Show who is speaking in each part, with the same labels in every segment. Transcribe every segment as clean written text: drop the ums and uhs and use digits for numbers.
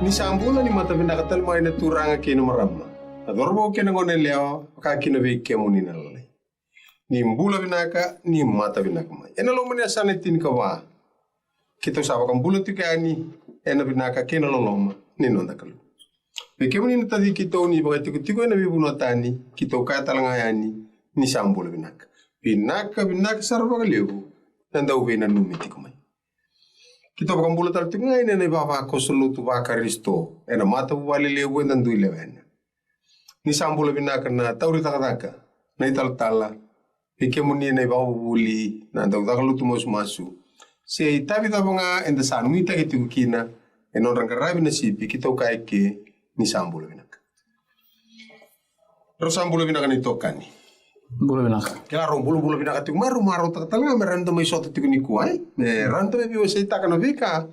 Speaker 1: Ni sambula ni mata binakatal mai na turanga kino marama. Adorbo kina ngone leo ka kino be kemuni na lale. Ni mbula binaka ni mata binaka mai. Ena lo mani asane tin kawa. Kita usaba kan bula tukani ena binaka kino loloma ni nonda kalu. Be kemuni na tadi kita ni bagai tiku ena bibuno tani kita ka talanga yani ni sambula binaka. Binaka sarva kaleu. Nanda ube na numiti kumai. Kita bakam bula tal tunga ina ne baba ko solutu ba karisto ena mata wali lewe dan dui lewen ni sambula binaka na tauri takataka na ital tala ike muni ne baba buli na dau dakalutu mos masu se tabi tabanga enda sanu ita gitu kina eno rangarabi na sipi kita ukai ke ni sambula binaka ro sambula binaka ni tokani
Speaker 2: Bulu binaka.
Speaker 1: Claro, bulu binaka tu maru takatanga meranda mai soto tiku ni kuai. Ne randa me biwa sei takana vika.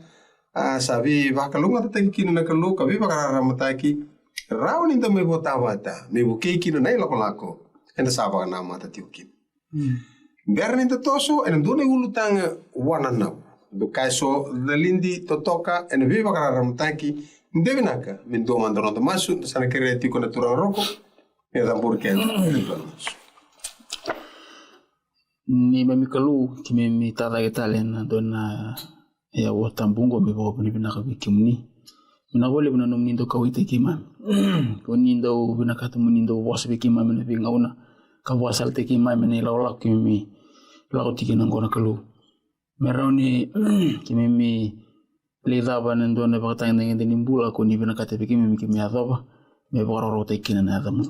Speaker 1: Sabi vakalunga tataki kina na kaluka vi vakarara mataki. Rao ninda me bota wata. Me buke kina na lako. Enda saba na mata tiukin. Biar ninda toso ena done ulu tanga wana na. Do kaiso dalindi totoka ena vi vakarara mataki. Ndevinaka mendo mandano masu sana kere tiko na turang roko. Eda burken.
Speaker 2: Ni ba mi kalu kimi mi tata Italian dona ya watambungo mi bo ni binaka bikimni mina gole bina nom nindo kawite kima ko nindo bina katu nindo was bikima mina bi ngauna ka wasal te kima mina la kimi la otiki ngona kalu meroni kimi mi leda ban dona ba tang ngi nimbula ko ni bina katu bikimi mi kimi adoba me bororo te kina na adamu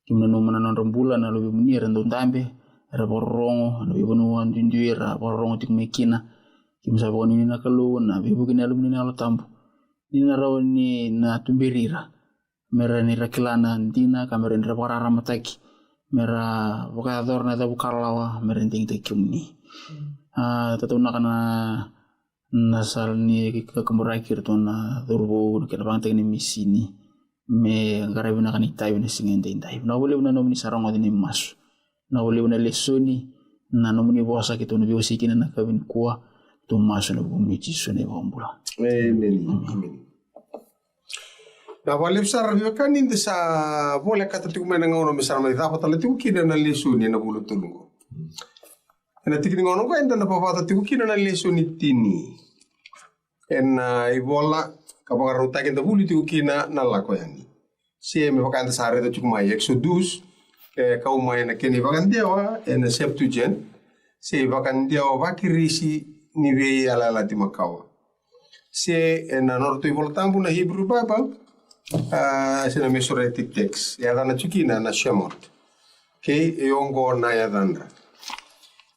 Speaker 2: kimi no mana non rombula na lobi munir ndo ndambe era borongo na bibunu andindira borongo tik mekina kimsa boni na kalu na bibu kini alumni na tambu ni na rawni na tumbirira mera ni rakilana ndina kamera ni raparara mataki mera bokador na da bukarlawa mera nding tekimni tatuna kana nasal ni kumurakir to na durbo kena bang tekni misini me garabina kan itai ni singende indai na boleh na nomni sarango ni mas na ule una lesoni na nomuni bosa kitu ni biosi kina na kabin kuwa to maso na bumi chisone bombula
Speaker 1: amen na wale besar kan in desa boleh kata tu mana ngono besar mai dapat ale tu kina na lesoni na bulu tulungo na tikini ngono ko enda na papa tu kina na lesoni tini en ibola kapag ruta kinda bulu tu kina na lako yani si me pakanda sare to chukmai exodus kau mai na keni vakandiawa ena Septuagint se vakandiawa vakirisi ni ve ala di makawa se ena norto ivoltambu na Hebrew Bible se na Masoretic text ya dana chukina na Shemot ke eongo na ya dandra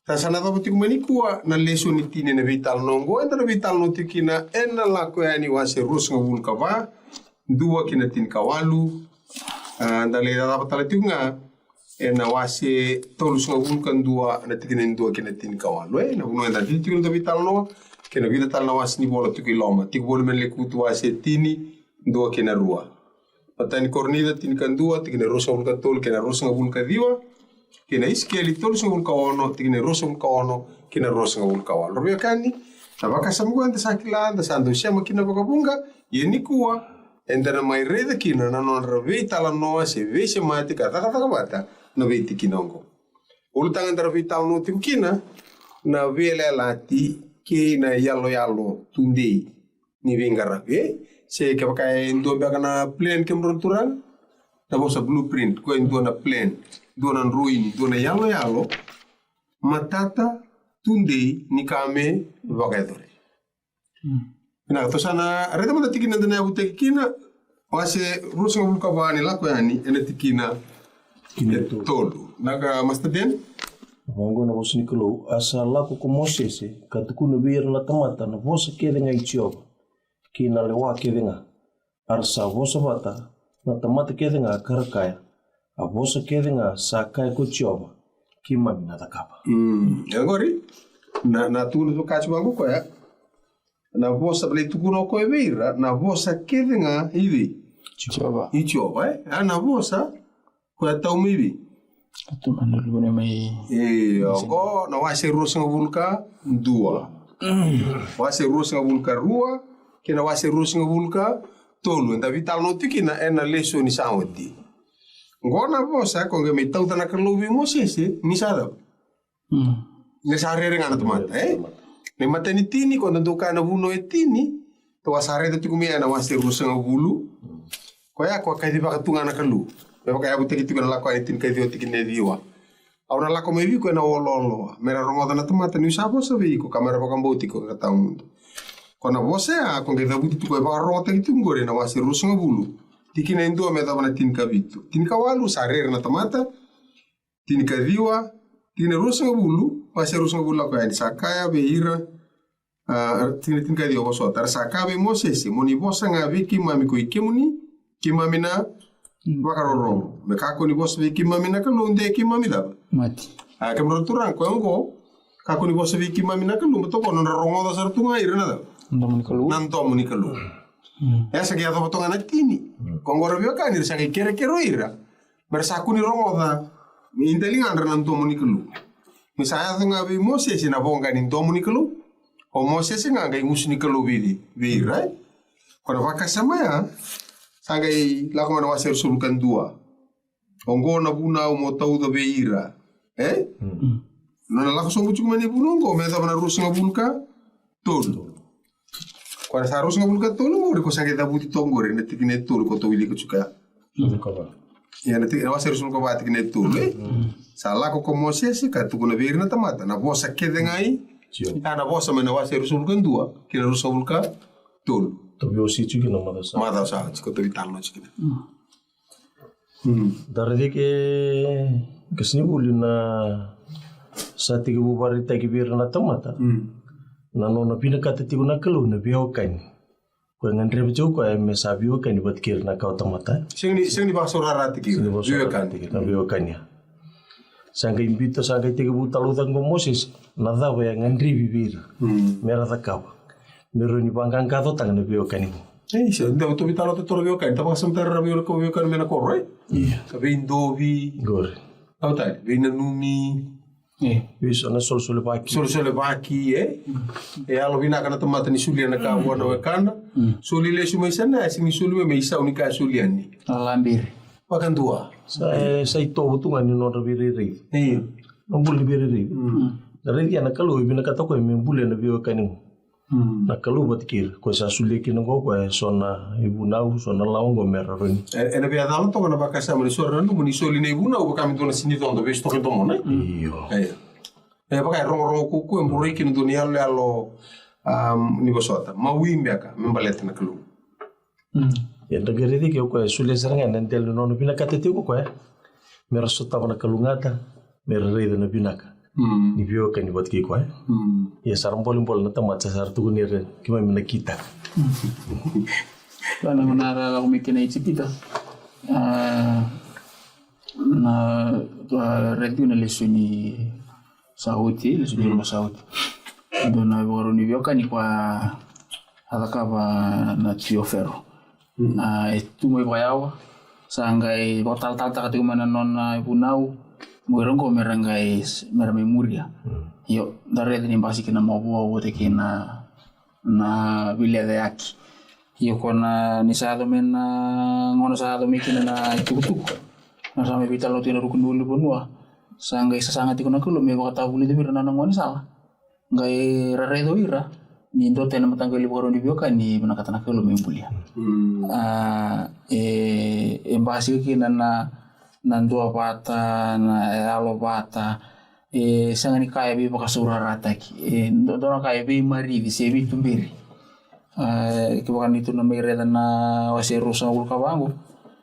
Speaker 1: tasana to tiku manikua na leso ni tine na vital nongo enda na vital no tikina ena lako yani wase rus ngul kava dua kina tin kawalu ndale da patala tikunga ena wase tolus ngulkan dua na tikinen dua kena tin kawalu na uno enda tikun to vital no kena vida tal na was ni bola tikiloma tik bol men le kutu wase tini dua kena rua patani kornida tin kan dua tikine rosa ulkan tol kena rosa ngulkan diwa kena iskeli tolus ngulkan ono tikine rosa ngulkan ono kena rosa ngulkan kawalu robia kani na bakasamu anda sakila anda sando siama kina bakabunga yeni kuwa enda na mai reda kina na non vital no se vese mati kata bata na veti kinongo. Ulutangan tara vital no kina na vele lati ke na yalo tunde ni vengara se ke pakai ndo ba kana plan ke mronturan na bosa blueprint ko ndo na plan do na ruini do na yalo matata tunde ni kame vagadore. Na to sana reda mata tikina na bute kina wase rusa bulka bani la ko yani ene tikina tolu naga mastaden
Speaker 3: Hongo na bosi nikolo asa lako ko Mosese katukuna bir na tamata na vosa kedenga itioba kina lewa kedenga arsa vosa bata na tamata kedenga karakaya a vosa kedenga sakai ko tioba kima minata kapa
Speaker 1: agori na tulu to kachu bangu ko ya na vosa ble tukuno ko evira na vosa kedenga hivi itioba na vosa ko taumivi
Speaker 2: tu manulu ne mai
Speaker 1: go na wase rusa ngulka dua wase rusa ngulka rua kina wase rusa ngulka tolu enda vital no tikina ena leso ni saudi ngona vosa ko nge mitau tana kelubi Moses ni sada ne sarere ngana tomata ne matani tini ko ndo kana buno etini to wasare to tikumia na wase rusanga bulu ko ya ko kadi baka tungana kalu be baka abu tiki tikana la ko etin kadi tikine diwa auna la ko mevi ko na ololo mera romoda na tomata ni sabo sabe ko kamera baka mboti ko kata mundo kona vose a ko nge dabuti ko ba rota ki tungore na wase rusanga bulu tikina ndo me dabana tin kabitu tin kawalu sarere na tomata tin kadiwa tin rusanga bulu wase rusanga bulu ko ya sakaya be ira tin kadi o so tar sakabe Moses moni bosa ngabe ki mami ko ikemuni ki mami na wakaroro me kako ni bosa ki mami na kalunde ki mami da
Speaker 2: mati
Speaker 1: kamro turang ko ngo kako ni bosa ki mami na kalunde to kono rongo da sartunga irna da nanto muni kalu ya sagi ato potonga na tini kongoro bio kan ir sagi kere ira bersaku ni rongo da mi intelingan nanto muni kalu misalnya tu ngabe Moses na bonga ni to muni kalu o Moses nga ngai musni kalu vi right kono vaka sama ya sagai lako mana wasir sulukan dua ongo na buna o motau da beira nona lako songu cuma ni bunongo me da bana rus ngabulka tolu kono sa rus ngabulka tolu ngori ko sagai da buti tongore ne tikine tolu ko to wili ko cuka ya ne tikine wasir suluka ba tikine tolu sala ko Moses ka tu kuna virna tamata na bosa kede ngai ana vosa mena wase rusulkan dua kina rusulka tol
Speaker 3: to bio si chiki na
Speaker 1: madasa chiko to vital no chiki
Speaker 3: darde ke sini bulina sati ke bubari ta ke bir na tomata na no na pina kata ti na kalu na bio kan ko ngandre bejo ko me sabio kan bat kir na ka tomata
Speaker 1: sing ni basura rati ki
Speaker 3: bio kan ya sanga invito sanga te buta lutan con Moses na da ya ngandri vivir mera da kapa mero ni bangang kato tang na bio kani
Speaker 1: se ndo to vitalo to bio kan ta pasam tar bio ko bio kan mena korre sabe indovi
Speaker 3: gore
Speaker 1: auta vina numi
Speaker 3: viso na sol
Speaker 1: baki alo vina kana tomata ni sulia na ka wana kana suli le sumai sana sini suli me isa unika suliani
Speaker 2: alambir
Speaker 1: pakan dua
Speaker 3: sai to butungan ni no biri no buli biri dari dia na kalu ibina kata ko me buli na bio kani na kalu batkir ko sa suli kino ko sona ibu nau sona laungo merroni
Speaker 1: ena bia dalo to na bakasa mo sora no mo ni soli ne ibu nau bakam to na sini to ndo besto ke to mo
Speaker 3: iyo
Speaker 1: baka rongo ku ku mburi kino dunia le alo ni bosota mawimbe aka membalete na kalu
Speaker 3: ya ndagere di ko sule serangan dan telu no bina kata ti ko mera sota na kalungata mera redo na binaka ni bio kan ni batki ko ya saram bolin na tamat sar tu ni re ki mai na kita
Speaker 2: bana manara la kumikina itipita na redio na lesoni sauti lesoni ma sauti dona boro ni bio kan kwa alakava na tiofero itu mai bayawa sangai botal tata kati mana nona ibunau muerongo merangai meramai muria yo dari ni basi kena mau buat kena na vilea yaki yo kona ni sado mena ngono sado mikina na tukutuk na sampai vitalo tina rukun dulu benua sangai sasangat ikuna kulo me bakata buli de birana ngoni salah ngai raredo ira ni ndo tena matanggali boro ni bioka ni benakatana kulo me bulia embasi kina na nandua bata na alo bata sangani kaya bi bakasura rataki dona kaya bi mari di sebi tumbiri kibakan itu na mere na waseru sa ulka bangu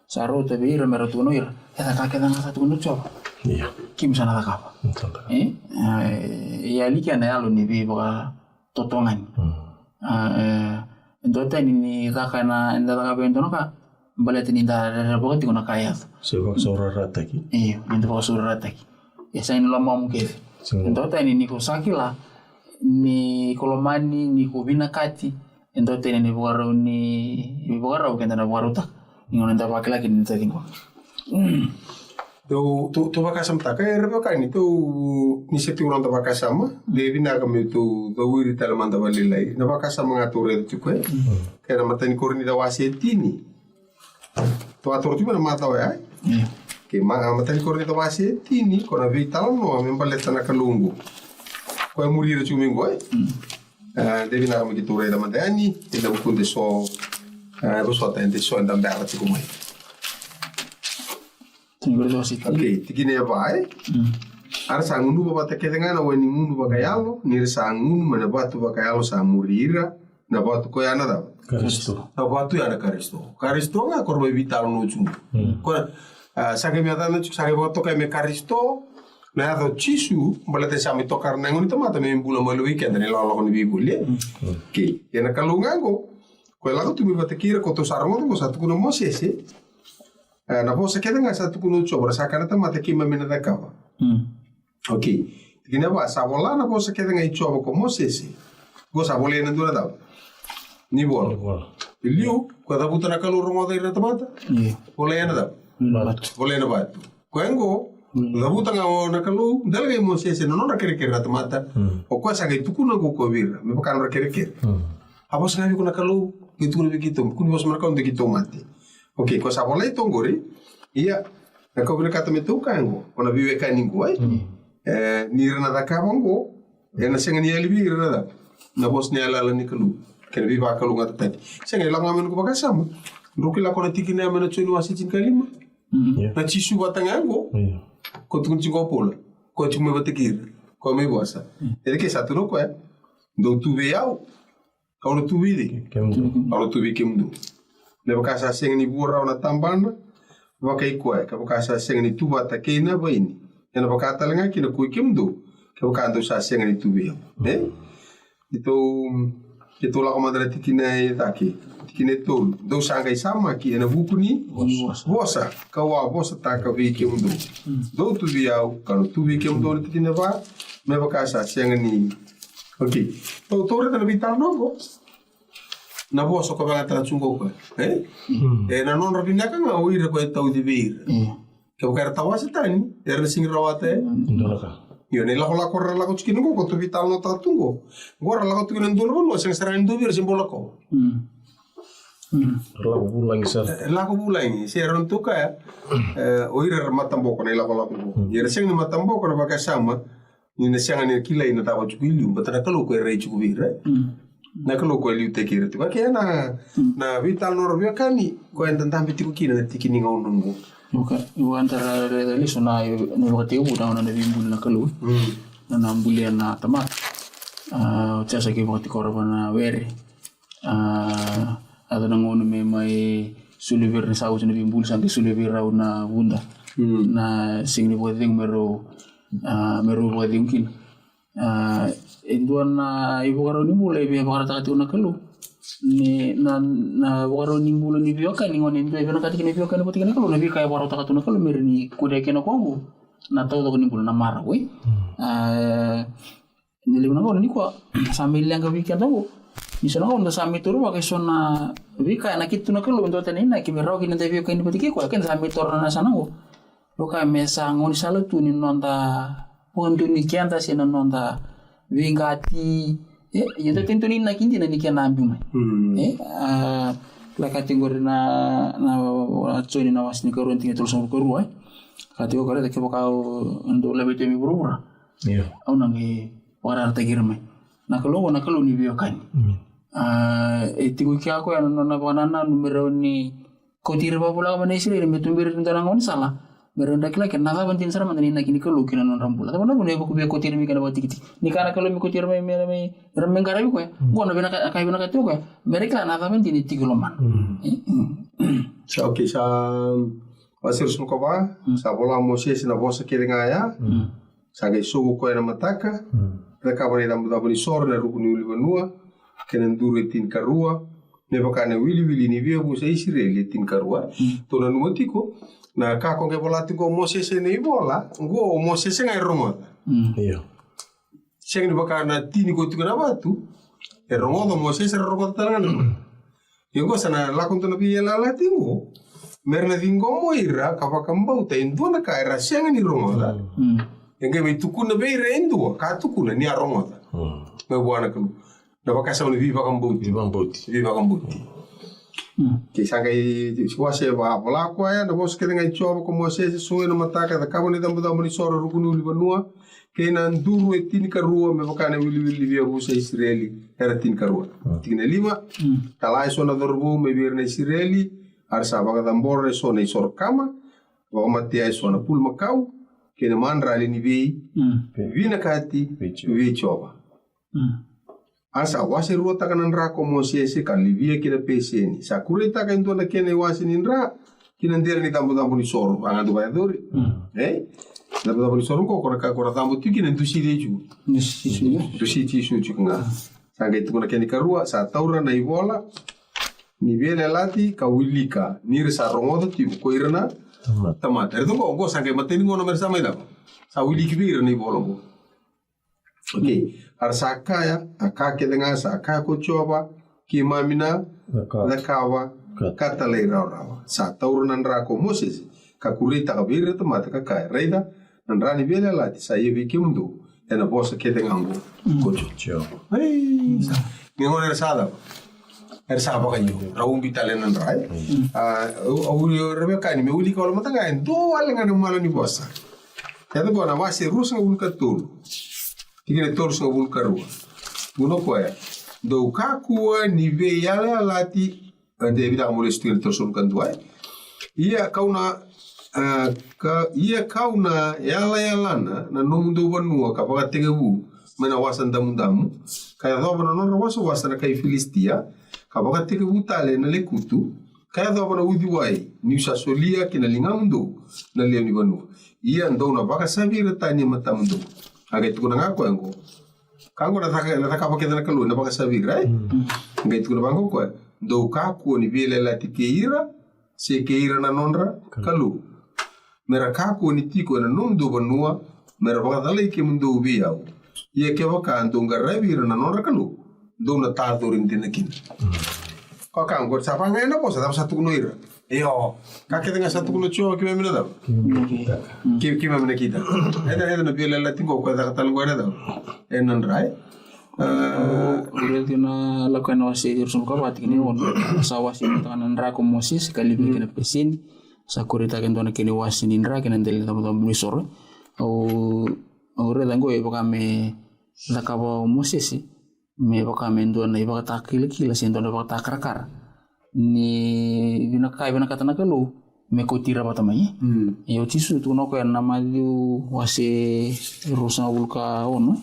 Speaker 2: saro te bi remero tuno ir eta kakeda ngata tuno coba
Speaker 3: iya
Speaker 2: kim sana takapa ya liki ana alo ni bi baka totongan ndota ni takana ndaka bentono ka balete ni ndara baka tikuna kaya
Speaker 3: sebab sura rataki
Speaker 2: iyo ndo baka sura rataki ya sa ni lama mungkin ndota ni kusaki la ni kolomani ni kubina kati ndota ni bukara ukenda na bukaruta ni ngona ndapa kila kini ntatingo
Speaker 1: Tu bakasam taka erbe kani tu ni seti ulang tu bakasama devi na kami tu wiri talaman ta balilai na bakasama ngatur itu kue kaya mata ni korni da wasetini tu atur tu mana mata ya ke mata ni korni da wasetini kona vital no membalet na kalungu kue murir tu minggu devi na kami kitu reda mata ani ila bukunde so busota ente so ndam dara tu kumai. Okay, tigine ya bai. Ara sangunu baba teketenga na weni ngunu bakayalo, nire sangunu mana batu bakayalo samurira, na batu ko yana da.
Speaker 3: Karisto.
Speaker 1: Na batu yana Karisto. Karisto nga korba vital no chu. Ko sage mi adana chu sage batu kay me Karisto, na ado chisu, balate sa mi tokar na nguni tomata me mbula malo weekend ni lalo ni bibuli. Okay, yana kalungango. Ko lago tu mi batekira ko to sarmo ko satu kuno mosese. Na vosa keda nga satu kuno chobra sakana tamata kima mena da kava. Okay. Tigina ba sabola na vosa keda nga ichoba ko mosese. Go sabola na dura da. Ni bola. Iliu ko da buta na kalu rongo da ira tamata. Bola yana da. Bola yana ba. Ko engo da buta nga na kalu dalga mosese no na kere kere tamata. O ko sa ga tukuna ko ko vira. Me bakana ra kere kere. Abos nga ko na kalu gitu na bikito. Kuni bos marka onde kito mate. Okay, ko sabola itu ngori, iya, na kau bina kata metu kango, ona biwe kaningo, nira na da kabango, na senga ni alibi nira na da, na bos ni ala ni kalu, kena biwa kalu ngata tadi, senga ilang amen ko bakasama, ruki la kona tiki na amen choni wasi cin kalima, na chisu batangango, ko tukun cingo pola, ko cuma batekir, ko me buasa, jadi ke satu roko do tuve yau, kau tuve de, kau tuve kemdu. Le bakasa senga ni bura na tambana wakai koe ka bakasa senga ni tuba ta kena baini ena bakata lenga kina ku kimdo ka bakando sa senga ni tubi itu la koma dara tikina tikine to do sanga sama ki ena bukuni bosa ka wa bosa ta ka vi kimdo do tubi au ka tubi kimdo tikina ba me bakasa senga ni okay to tore ta vital no na boso ko banga tara chungo ko na non rabina ka nga uira ko tau di bir ke ka tawa setani sing rawate
Speaker 3: Ndolaka.
Speaker 1: yo ne la ko la ko chikino ko to vital no ta tungo gora la ko tukino ndolo no sing saran do bir simbola ko
Speaker 3: Lagu bulang isar.
Speaker 1: la ko bulangi se ron to ka uira matambo ko ne la ko yere sing ni matambo ko na baka sama ni ne sanga ni kila ina tawa chukilium batana kalo ko rei chukubir na kalau kau liu tekir tu, kaya na vital norvio kani kau yang tentang bitiku kina na tikini ngau nunggu.
Speaker 2: Ibu antara dari sona ni waktu itu udah na bimbul na kalu, na nambulian na tamat, casa ke waktu korban na were, ada nangon memai sulivir na saus na bimbul sampai sulivir rau na bunda, na sing ni buat yang meru buat mungkin. Induan na ibu karo ni mulai biar bakar takati una kalu ni na karo ni mulai ni biar kan ni ngon ni biar nakati ni biar kan poti kan kalu na biar kaya bakar takati una kalu mer ni kuda kena kongu na tahu tak ni mulai na marah we ni lebu na kau ni kuah sambil yang kau bikin tahu misalnya kau dah sambil turu pakai sona biar kaya nak itu na kalu untuk tadi nak kira kau kena biar kan poti kau kan sambil turu na sana kau bukan mesa ngon salah tu ni nonta bukan tu ni kian tak sih nonta Vingati, yang tu tentu ni nak inti nak nikian nabi mai. La kategori na coini na wasni karuan tinggal terus sama karuan. Kategori ada kebakau untuk lebih demi berubah. Au nangi warar tagir mai. Nak kalau ni biokan. Tiga kia aku yang nona banana numero ni kau tira bawa mana isi ni betul tentang orang salah. Berenda kila kan naga bantin sara mandani na kini kalu kina non rambula tapi nabu ne buku biar kotir mikana bati kiti ni kana kalu mi kotir me rembeng karabi ko ko no bena kai bena katu ko mereka naga bantin ni tigoloman
Speaker 1: Okay sa wasir sun ko ba sa bola moses na bosa kiringa ya sa ga sugu ko na mataka reka bani damu dabuni sor na rukuni uli banua kenen duru tin karua me bakane wili ni bia bu sa isireli tin karua to na numotiko na kako ke bola tiko Moses ni bola go Moses ngai rongo
Speaker 3: Iya.
Speaker 1: sing di bakana tini ko tiko na batu rongo Moses rongo tangan yo go sana la kon to na bi la tingo merna dingo moira kapaka mbauta induna ka era senga ni rongoda engke me tukuna beira indua ka tukuna ni arongoda me buana kalu da baka sa ni viva kambuti ke sanga i wase ba bola ko ya da bos ke ngai choba ko mose se so no mataka da kaboni da muda moni soro rukunu li banua ke na nduru e tin karua me baka ne wili via busa israeli era tin karua tin lima kala so na dorbu me bir na israeli arsa baka da mbore so na isor kama wa matia so na pul makau ke na mandra ali ni vina kati vi choba asa wase ruota kanan ra como se kalivia kina peseni sa kureta kan to na kene wase ninra kina ndera ni tambo ni soro anga do bayadori tambo ni soro ko ka tambo tu kina dusi deju dusi ti su chunga sanga itu na kene karua sa taura na ibola ni vele lati ka wilika ni sa rongodo ti ko irna tamata erdo go sanga mateni ngono mersa mai da sa wiliki bir na ibola go okay, arsa kaya akake dengan sa akako coba ki mamina lakawa kata leira sa taurunan rako Moses ka kurita ka birra mata ka kaya reida nan rani bela lati sa yevi kimdo ena bosa ke dengan go kocho ai ngone sada ersa apa kanyo rawung bitale nan rai au rebeka ni me uli ko mata ga endo ale ngana malo ni bosa kada go na wase rusa ulka tulu Tigre torso vulkarua. Uno koe. Do kakua ni ve yala lati de vida molestir torso vulkantua. Ia kauna yala yalana na nomundo vanua kapaka tegebu mena wasan damu. Kaya do bana non wasan kai Filistia kapaka tegebu tale na lekutu. Kaya do bana udiwai ni sasolia kina lingamundo na liani vanua. Ia ndo na baka sabira tani matamundo. Agak itu kunang aku engko. Kanggo na taka pakai na kalu na baka sabir, right? Agak itu kunang aku do kaku ni vele la tikeira, se keira na nonra kalu. Mera kaku ni tiko na nondo banua, mera baka dalai ke mundo ubiau. Ia ke baka antung garabira na nonra kalu. Do na tadorin tinakin. Kau kanggo siapa ngai na posa dapat satu kunoira. Iyo, kakek dengan satu kuno cowok kime mina tau? Kime mina kita. Ada na biar lelaki kau kata kata lu ada tau? Enan rai.
Speaker 2: Berarti na lakukan wasi urusan kau berarti kini on sawasi tangan nra komosi sekali bikin pesin. Sakurita kan tuan kini wasi nindra kena deli tamu-tamu misor. Au redango e baka me lakaba moses me baka me tuan e baka takil sin tuan baka takar. Ni binakai binakata na kalu me ko tira batamai yo tisu tu no ko na madu wase rusa ulka ono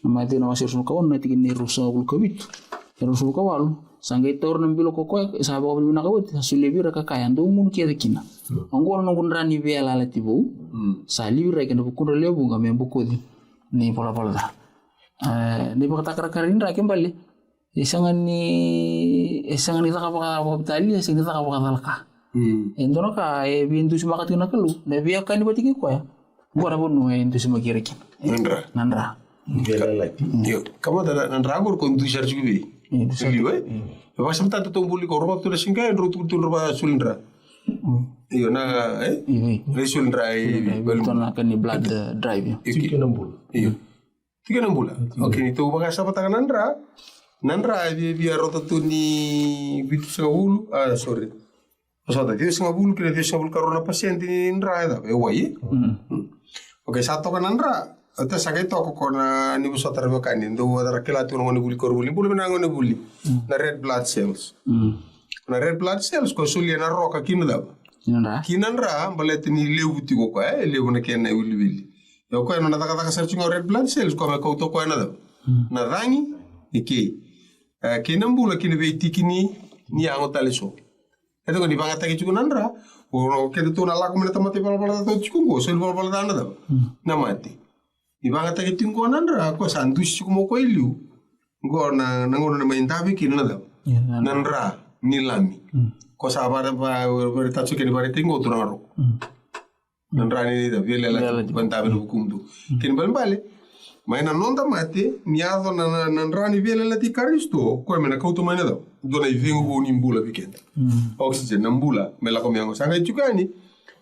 Speaker 2: na madu na wase rusa ono na tigini rusa ulka bit rusa ulka walu sangai tor na bilo ko sa ba ko binaka wot sulebira ka kaya ndo mun ke kina angol no kun rani be ala tibu sa libira ke no kun lebu ga me buku ni pola da ni bakata karakarin ra kembali Esangan ni taka baka tali esang ni taka baka talaka. Endo na ka bintu sumakat na kalu. Nabiya ka ni batiki ko ya. Gora bono endo sumakirikin. Nandra.
Speaker 1: Yo, kamu ada nandra gor kon tu share juga. Suli we. Ba samta to tombuli ko roba tu lesinga endro tu roba sulindra. Iyo na sulindra
Speaker 2: belton na kan ni blood drive.
Speaker 3: Tiga nambul.
Speaker 1: Iyo. 3 bulan. Oke, itu baka sa patangan nandra. Nandra via rota tu ni bitu sengabulu sorry pasal dia sengabulu kena dia sengabulu karena pasien di nandra ada wai oke satu kan nandra atas sagai toko kona ni busa terbawa kanin do ada rakela tu ngone buli korbuli buli menang ngone buli na red blood cells ko sulia na roka kinada kinandra balet ni lewu ti ko lewu na ken wili yo ko na taka searching red blood cells ko me ko to ko na rangi iki kinambula kini be tikini ni ango taleso eto ko ni banga taki chuku nandra o ke to na la ko mena tamate bala to chuku go so bala bala dana da na mati ni banga taki tingo nandra ko sandush chuku mo ko iliu go na ngono na maindabi kinana da nandra ni lami ko sabara ba berita chuku ni bare tingo to na ro nandra ni da biela la bantabe no kumdu kin bale Mai na nonda mate, niadho na rani vele la ti Karisto, koe me na kauto mai na daw. Dona i vingu ni mbula vikenda. Oxygen na mbula, me la komiango. Sanga i tukani,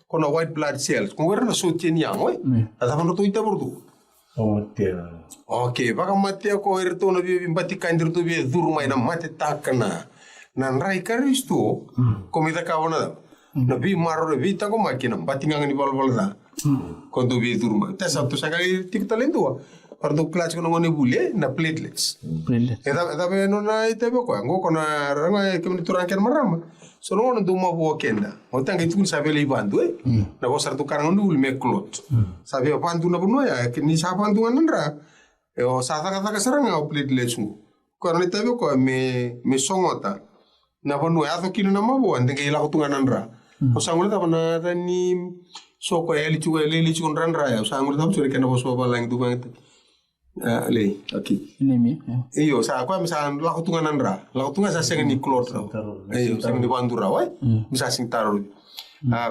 Speaker 1: kona white blood cells. Kung wera na sotien yang, oi? Ata pano to ita bordo.
Speaker 3: Matea.
Speaker 1: Okay, baka matea ko erto na bibi mbati kandir to bibi dhuru mai na mate takana. Na nrai Karisto, komita kawana daw. Na bi maro na bi tako makina, mbati nga ni balbal da. Kondo bi dhuru mai. Tesa to sanga i tiktalento. Pardo clutch kono ngone bule na platelets. Eda be no na itebe ko ngo kona ranga kemni turanken marama. So no do ma bo kenda. O tanga itun sabe le bandu na bo sartu karang ndul me klot. Sabe pandu na bono ya ke ni sa pandu nandra. E o sa ta saranga o platelets ngo. Kono itebe ko me songota. Na bono ya to kino na mabo ande ke la ko tunga nandra. O sangule ta bana ni so ko eli chu nandra ya. Sangule ta sure ke na bo so balang du bang. Le, okay.
Speaker 2: Ini
Speaker 1: Iyo, sa ako misalnya lakutungan nandra, lakutungan sa sing ni klot raw. Iyo, sing ni bandura wai. Bisa sing taro.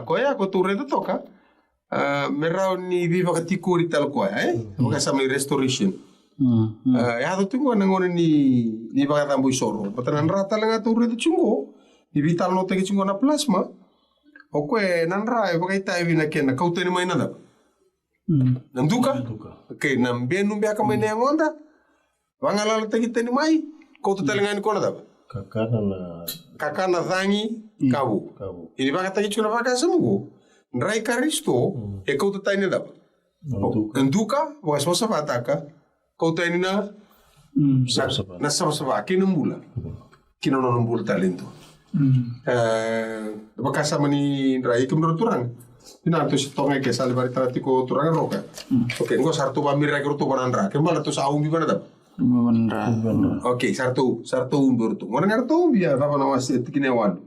Speaker 1: Ko ya ko tu redo toka. Merau ni viva katikuri tal ko Maka sa may restoration. Ya to tungo nangone ni baga tambu soro. Patanan rata lang ato redo chungo. Ni vital no tegi chungo na plasma. O ko nandra e baga tayo na ken na kauteni mai nada. Nanduka? Okay, nambian numbia ka may ngonda. Wangalala tagi tani mai. Kau tu talangani kona da. Kakana dangi kabu. Ini baka tagi chuna baka samugo. Nrai Karisto e kau tu tani da. Nanduka was wasa bataka. Kau tani na na sama kinambula. Kinonambula talento. Baka sama ni nrai kumur turang. Ina to si tonga ke sali bari tarati ko turanga roka. Okay, ngo sarto ba mirra ke ruto banandra. Ke mala to sa umbi banada.
Speaker 2: Banandra.
Speaker 1: Okay, sarto umbi ruto. Ngona ngarto umbi ya baba na wasi tikine wadu.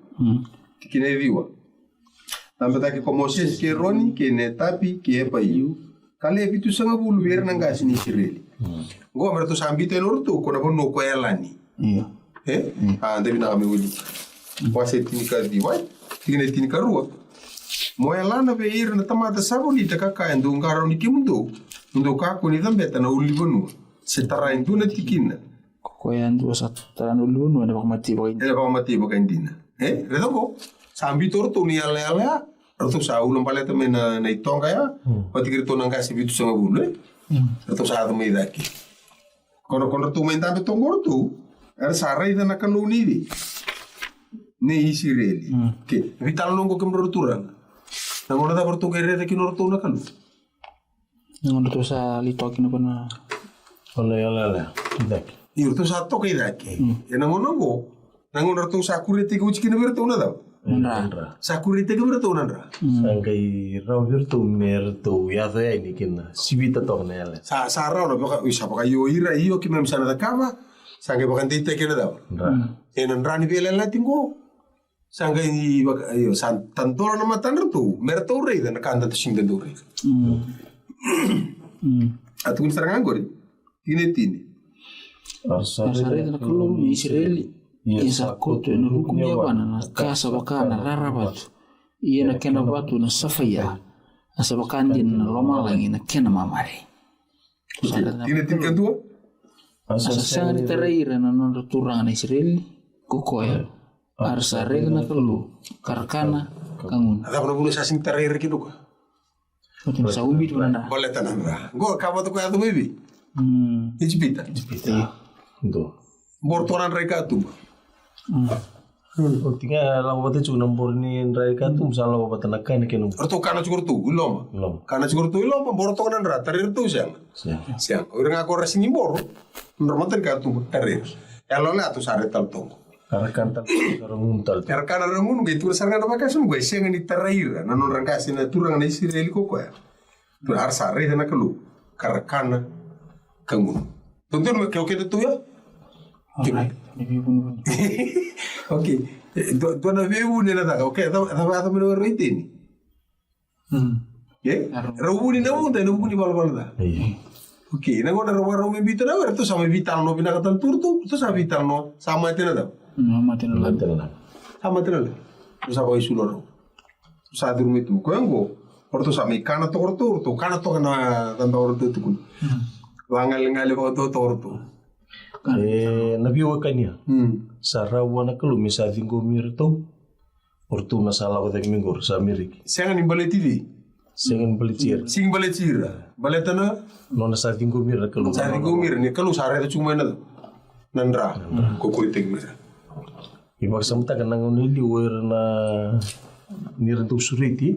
Speaker 1: Tikine viwa. Tambata ke komoses ke roni ke netapi ke epa iu. Kale bitu sanga bulu ber nanga sini sireli. Ngo merto sambite no ruto ko na bonno ko elani.
Speaker 2: Iya.
Speaker 1: Debi na kami wuli. Wasi tinika diwai. Tikine tinika ruwa. Moelana be ir na tamata saboni ta kaka ndo ngaro ni kimundo ndo kako ni dambeta na ulibonu setara induna tikina
Speaker 2: ko yan do sa tanu lunu na mati ba
Speaker 1: indina redo ko sambi torto ni ala roto sa ulum paleta me na itonga ya pati kirito nang kasi bitu sanga bulu roto sa ado me daki kono tu menda be tongortu era sarai na kanuni di ne isireli ke vital longo kemro turang. Nangona da portu kere de kino roto na kalu.
Speaker 2: Nangona to sa litoki na pana.
Speaker 3: Ala. Daki.
Speaker 1: Iyo to sa to kay daki. Nangona go. Nangona to sa kurete ko chikina berto na daw.
Speaker 2: Nandra.
Speaker 1: Sa kurete ko berto nandra.
Speaker 3: Sangkai raw berto merto ya to ya ni kina. Sibita to na ala.
Speaker 1: Sa raw na baka isa baka yo ira iyo ki mem sana da kama. Sangkai baka tite kena daw. Nandra ni bela la tingo. Sangga ini ayo tantora na matan tu merto rei dan kanda sing dan dore. Atu kun sarang anggur. Tine.
Speaker 2: Asare na kulum ni Israeli. Isa koto na rukum ya bana na kasa bakana rarabatu. Iya na kena batu na safaya. Asa bakandin na lomalangi na kena mamare.
Speaker 1: Tine kan tua?
Speaker 2: Asa sangari teraira na turang na Israeli. Kukoya. Arsa regna kelu karkana kangun.
Speaker 1: Ada pernah bunuh sasing terakhir gitu kok.
Speaker 2: Betul saumbi tu nanda.
Speaker 1: Boleh tanam lah. Gua kamu tuh kayak tuh baby. Ijbita.
Speaker 3: Itu.
Speaker 1: Bortoran mereka tuh.
Speaker 3: Tinggal lawan batu cuma nombor ni mereka tuh misalnya lawan batu nakan ni kenu.
Speaker 1: Orto kana cukur tuh ulom. Kana cukur tuh ulom bortoran nanda terakhir tuh siang. Orang aku rasa nyimbor. Normal terkait tuh terakhir. Ya lo lah tuh sare tal tuh.
Speaker 3: Karkan tal tal.
Speaker 1: Karkan rangun gitu sarang ada makasih gue sih yang di terakhir. Nanon rangkasin turang na Israel kok ya. Tuh arsa re na kelu. Karkan kangun. Tentu kau kita tuh ya. Oke. Tuh na bebu ni nada. Oke. Atau menurut itu ni. Ya. Rawu ni namu dah namu ni bal-bal dah. Oke. Nanti orang rawu membita dah. Itu sama vital no bina katan turtu. Itu sama vital no sama itu nada.
Speaker 2: Sama
Speaker 1: tenang. Terus apa isu loro? Terus ada rumit tu. Kau yang go. Orto sama ikan atau orto kana to kana tanpa orto tu kun. Wangal-ngali ko to torto.
Speaker 3: Nabiwa kanya. Sarawa na kalu misa tinggo mirto. Ortu na sala ko tek mingor sa Amerika.
Speaker 1: Sengan ni balik TV.
Speaker 3: Sengan balitir.
Speaker 1: Sing balik cira. Balik tanah.
Speaker 3: Nona sa tinggo mir kalu.
Speaker 1: Sa tinggo mir ni kalu sare itu cuma nandra. Kokuritek mir.
Speaker 3: Ibag samta kan nang nili wer na nirantu suriti.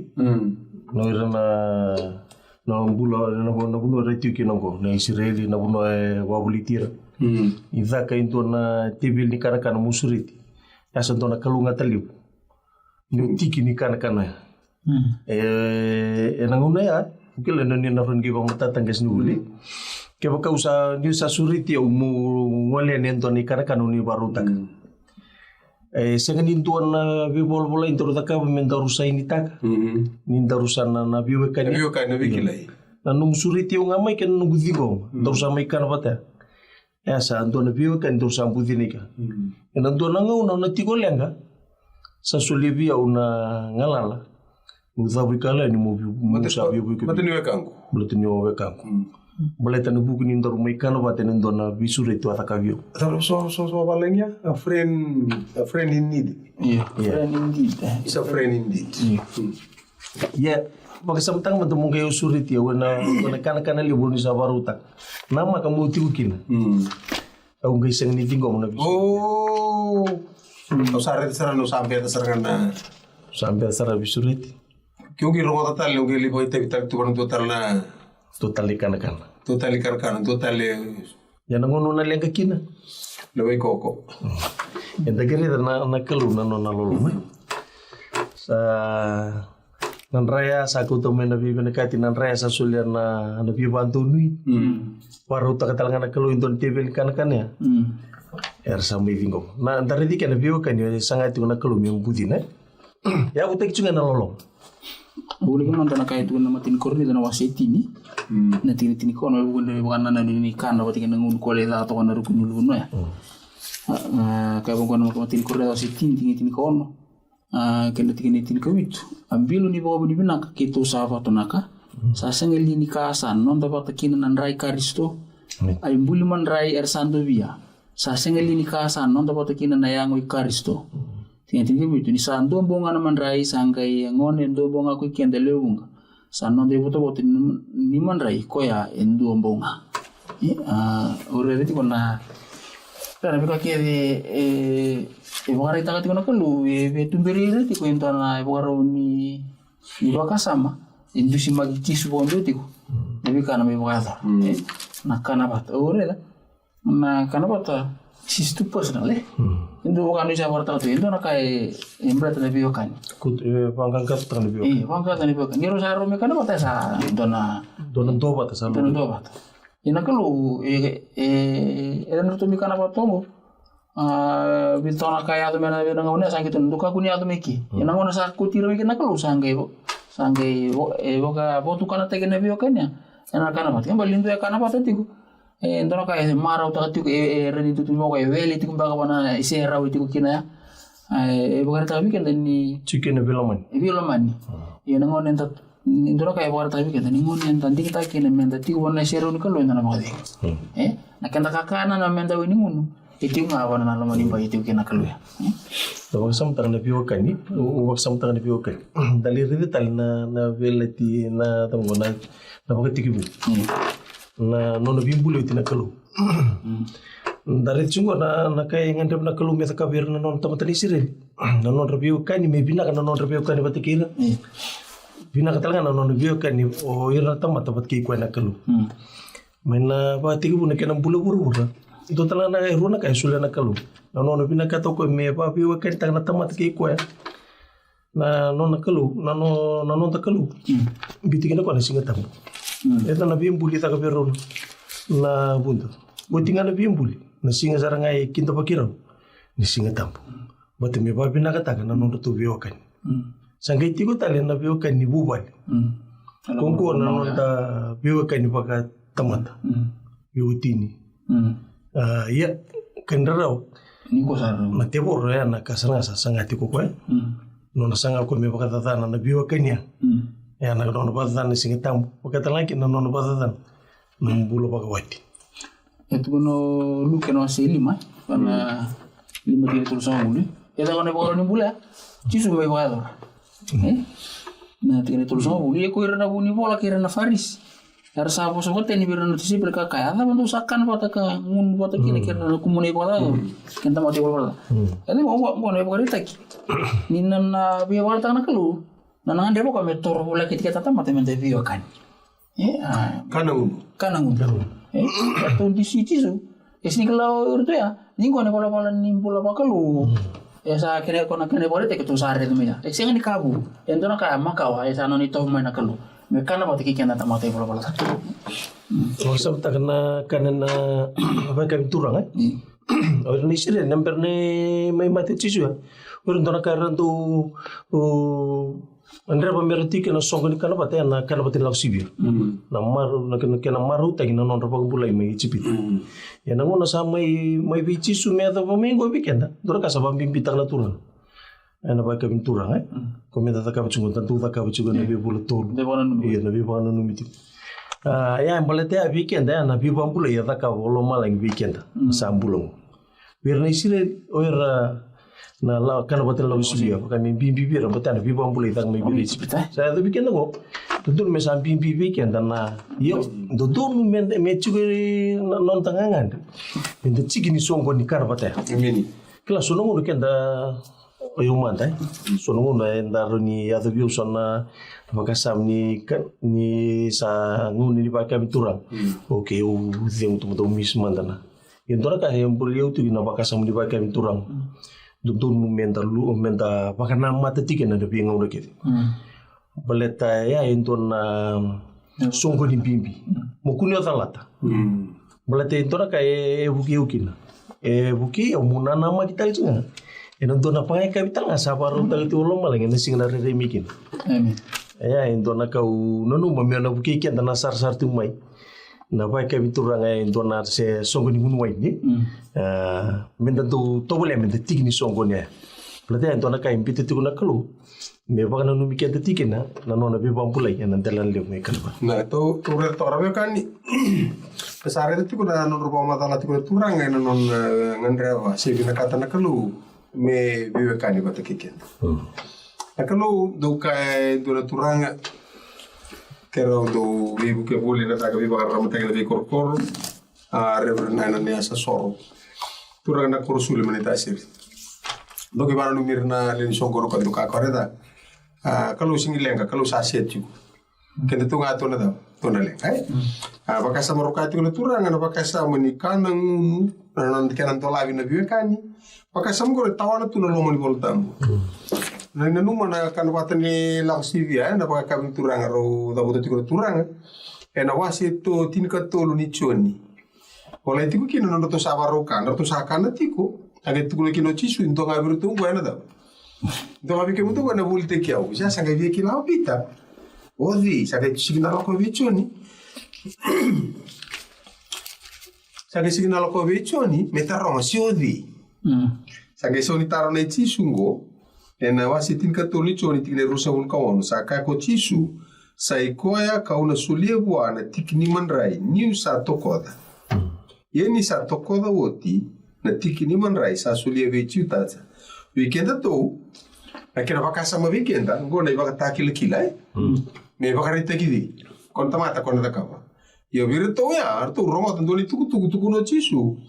Speaker 3: No wer na bulo na bulo retu kinongo na Israeli na bulo wabulitira. Iza ka into na tibil ni kana musuriti. Asa to na kalunga taliu. Ni tiki ni kana. Nanguna ya, kila na ni na ron giba mata tanggas nuli. Kaya baka usa ni sa suriti umu wale nento ni kana ni barutak. Sengan intuan na bibol-bola intro taka menda rusa ini tak. Ninda rusa na biwe kan.
Speaker 1: Biwe kan bikilai.
Speaker 3: Na nung suriti yung amay kan nung gudingo. Darusa may kan bata. Sa anto na biwe kan darusa budinika. Anto na nga na tigol nga. Sa sulibia una ngalala. Muthabu kala ni mo sabi bu ko.
Speaker 1: Matiniwe kangu.
Speaker 3: Matiniwe kangu. Baleta no buku ni ndor may kan bata ni ndona bisure to atakavio.
Speaker 1: So balenya a friend in need.
Speaker 2: Yeah, friend indeed.
Speaker 1: It's a friend indeed.
Speaker 3: Yeah. Pagkasamtang matumong kayo suriti wana kana libo ni sa barutak. Nama kamu tiukin. Ang guys ang nitinggo mo na biso.
Speaker 1: Oh. Sare no sampai serangan na.
Speaker 3: Sampai sara bisuriti.
Speaker 1: Kyunki ro total yung libo ite bitak tuwan total na.
Speaker 3: Total kana.
Speaker 1: Total kan total.
Speaker 3: Yan ang uno na lang kakina.
Speaker 1: Laway koko.
Speaker 3: Yan dagari na kalu na lolo. Sa nanraya sa kuto may nabibinakati nanraya sa sulyar na nabibanto nui. Para utak katalangan na kalu indon tibel kan ya. Sa may bingo. Na dari di kan nabiwa kan yung sangat yung nakalu yung budin Ya utak cunga na lolo.
Speaker 2: Boleh kan mantan kaya itu nama tin korni dan wasiti ni. Na tin ko no bukan na ni kan dapat kan ngun kole da to kan rukun dulu no ya. Kaya bukan nama tin korni wasiti tin ko no. Kena tin ko itu. Ambil ni bawa ni binak kita safa to naka. Sasang eli ni kasan non dapat kinan nan rai karisto. Ay buli man rai ersando via. Sasang eli ni kasan non dapat kinan na yang karisto. Tinggal itu ni santo bonga naman rai sangkai ngon endo bonga ku kian delewung. Sanno de boto ni man rai koya endo bonga. Ore reti kona. Kana bika ke bogara ita kona kalu tumberi reti ko entana bogara ni baka sama. Indu si magti subondo tiku. Nabi kana me bogara. Na kana bat ore la. Na kana bata sistu personal Indo bukan di Jawa Barat itu nak kayak embrat na biokan.
Speaker 3: Pangkang kat tan biokan.
Speaker 2: Pangkang na biokan. Niro sa Rome kan apa sa dona
Speaker 3: dobat sa.
Speaker 2: Dona dobat. Ina kalau era nuto mi kana apa tomo. Bitona kaya to mena bena ngone sa gitu nduka kunia to meki. Ina ngone sa kutiro meki na kalau sangge boka botu kana tege na biokan ya. Ina kana mat kan balindo ya kana apa tiku. Entona kaya marau ta tiku reni tu mo kaya veli tiku baga wana isera wi tiku kina bukan tabi kan ni
Speaker 3: chicken viloman
Speaker 2: ya nangon enta entona kaya bukan tabi kan ni ngon enta kita kina menta tiku wana isera ni kalau entona mo na kanta kakana na menta wi ni ngono itu ngawan na lamani ba itu kina kalau ya
Speaker 3: Wag samtang na biokan ni wag samtang na biokan dali rede tal na velati na tango na bagatikibu na nono bimbulu itu na kalu. Dari cungo na kaya ngandep na kalu meta kabir na non tamatani sirel. Na non review kan ni me bina kan non review kan batikira. Bina katalanga na non review kan ni o ira tamat tabat ki ko na kalu. Maina batiki bu na kenam bulu buru. Itu talanga na runa kay sula na kalu. Na non bina kato ko me ba review kan tang na tamat ki ko na non na kalu na non ta kalu. Bitikina ko na singatang. Ito na bimbuli ta kapiron na bunto. Buti nga na bimbuli. Na singa sarang ay kinto pakiraw. Ni singa tampo. Buti may babi nakataka na nung natubiyokan. Sanggay tiko tali na biyokan ni bubal. Kung ko na nung ta biyokan ni baka tamata. Biyotini. Ya, kandaraw.
Speaker 2: Ni ko sarang.
Speaker 3: Matibor ya na kasanga sa sangati ko ko. Nung nasanga ko may baka tatana na biyokan niya. Ya na nono batatan ni singitam. Pagkatan lagi na nono batatan. Numbula pagawati.
Speaker 2: Itu kono luke no ase 5 karena 5 dia tulis sama uli. Ya tak kono pokoknya nimbula. Cisu may wakador. Na tinggal tulis sama uli. Aku irana buni bola kira na Faris. Harus apa sobat ini biar notisi mereka kaya. Ada bantu sakan pada ke ngun pada kini kira na kumuni pada. Kita mau tiba pada. Jadi mau nih pokoknya tak. Ninan na biar pada tanah kelu. Nanangan dia bukan metor bola kita tata mati mati biar kan. Kanangun. Atau di sini so. Esni kalau itu ya, ni kau ni bola nimbula pakalu. Ya saya kena boleh tak itu sehari tu mila. Eksengan di kabu. Yang tu nak kaya makawa. Ya sana ni tahu main nakalu. Mereka nak buat kikian tak mati bola satu.
Speaker 3: Oh sebab tak kena apa kami turang Orang ni sih nampak ni mai mati cisu ya. Orang tu nak kaya tu Andrea pamerti kena songkoni kana pate na kana pate lau sibir. Na maru na kena maru ta kina non rapang bulai mai cipit. Ya na ngona sa mai bici sume ta pamengo bikenda. Dora ka sa bambim pitang na turang. Ana ba ka binturang Komenta ta ka bicungon tantu ta ka bicungon na bi bulu tolu. Iya na bi bana no miti. Ya embalete a bikenda na bi bambulai ya ta ka bolo malang bikenda. Sa ambulong. Biar ni sile oira na la kana batel la usulia kami bimbi bira batana bi bambule tang me bili saya tu bikin ngo tutur me sam bimbi bikin na yo tutur me chugeri non tangangan inde chigini songo ni kar bata
Speaker 1: Mini.
Speaker 3: kila songo ken da oyo manda songo na ndaro ni ya tu sona makasam ni sa nguni ni pakai turang oke u zeng tu mis mandana indora ka yang beliau tu na makasam ni pakai turang Dudun menta pakai nama tetik na depi ngau deket. Baleta ya itu na songko di bimbi. Mukuni otan lata. Baleta itu na kaya buki ukina. Buki muna nama kita itu nga. Itu na pangai kapital nga sabar utak itu ulong malang ini sing nare remikin. Ya itu na kau nonu mamiana buki kian na sar tumai. Na pai ka bituranga en donar se songo ni munwai ni menda tu tobole menda tikni songo ne plate en donar ka impite tu na kalu me ba na numi ke tikina na nona be bampulai en dalan le me kalba
Speaker 1: Na to re to rabe kan ni pesare tu kuna non rupa mata la tu turanga en non ngandrewa se bina kata na kalu me vive kan ni bata kiken na kalu do ka do turanga Kero do vivo ke boli na taga vivo arra mata ke korkor a reverna na asa soro turanga na korsule manita sir do ke bana numir na len songoro ka do ka koreda kalau singilenga kalau saset ju kende tu ngato na da to na le baka sa maroka tu na turanga na baka sa manikana ngunu na nan kenan to lavi na vive kani baka sa ngore tawana tu na lomo ni voltam na numa na kanwata ni laksivia na baka kami turanga ro da boto tiko turanga na wasi to tinka tolu ni choni ola tiko kino no to sabaro kan to sakana tiko age tiko kino chisu into ga biru tungu na da do abi ke mutu na bulte kiau ja sanga vie ki la pita odi sanga signalo ko vichoni sanga signalo ko vichoni metaronga si odi sanga soni taro na chisungo na wasi tinka toli choni tikne rusa un kawono sa ka ko chisu sa ikoya kauna sulie buana tikni manrai niu sa tokoda yeni sa tokoda woti na tikni manrai sa sulie ve chiutaza weekenda to akira bakasa ma weekenda ngona ibaka takil kilai me baka rita kidi kon tamata kon da kawa yo virto ya artu roma tondoni tuku no chisu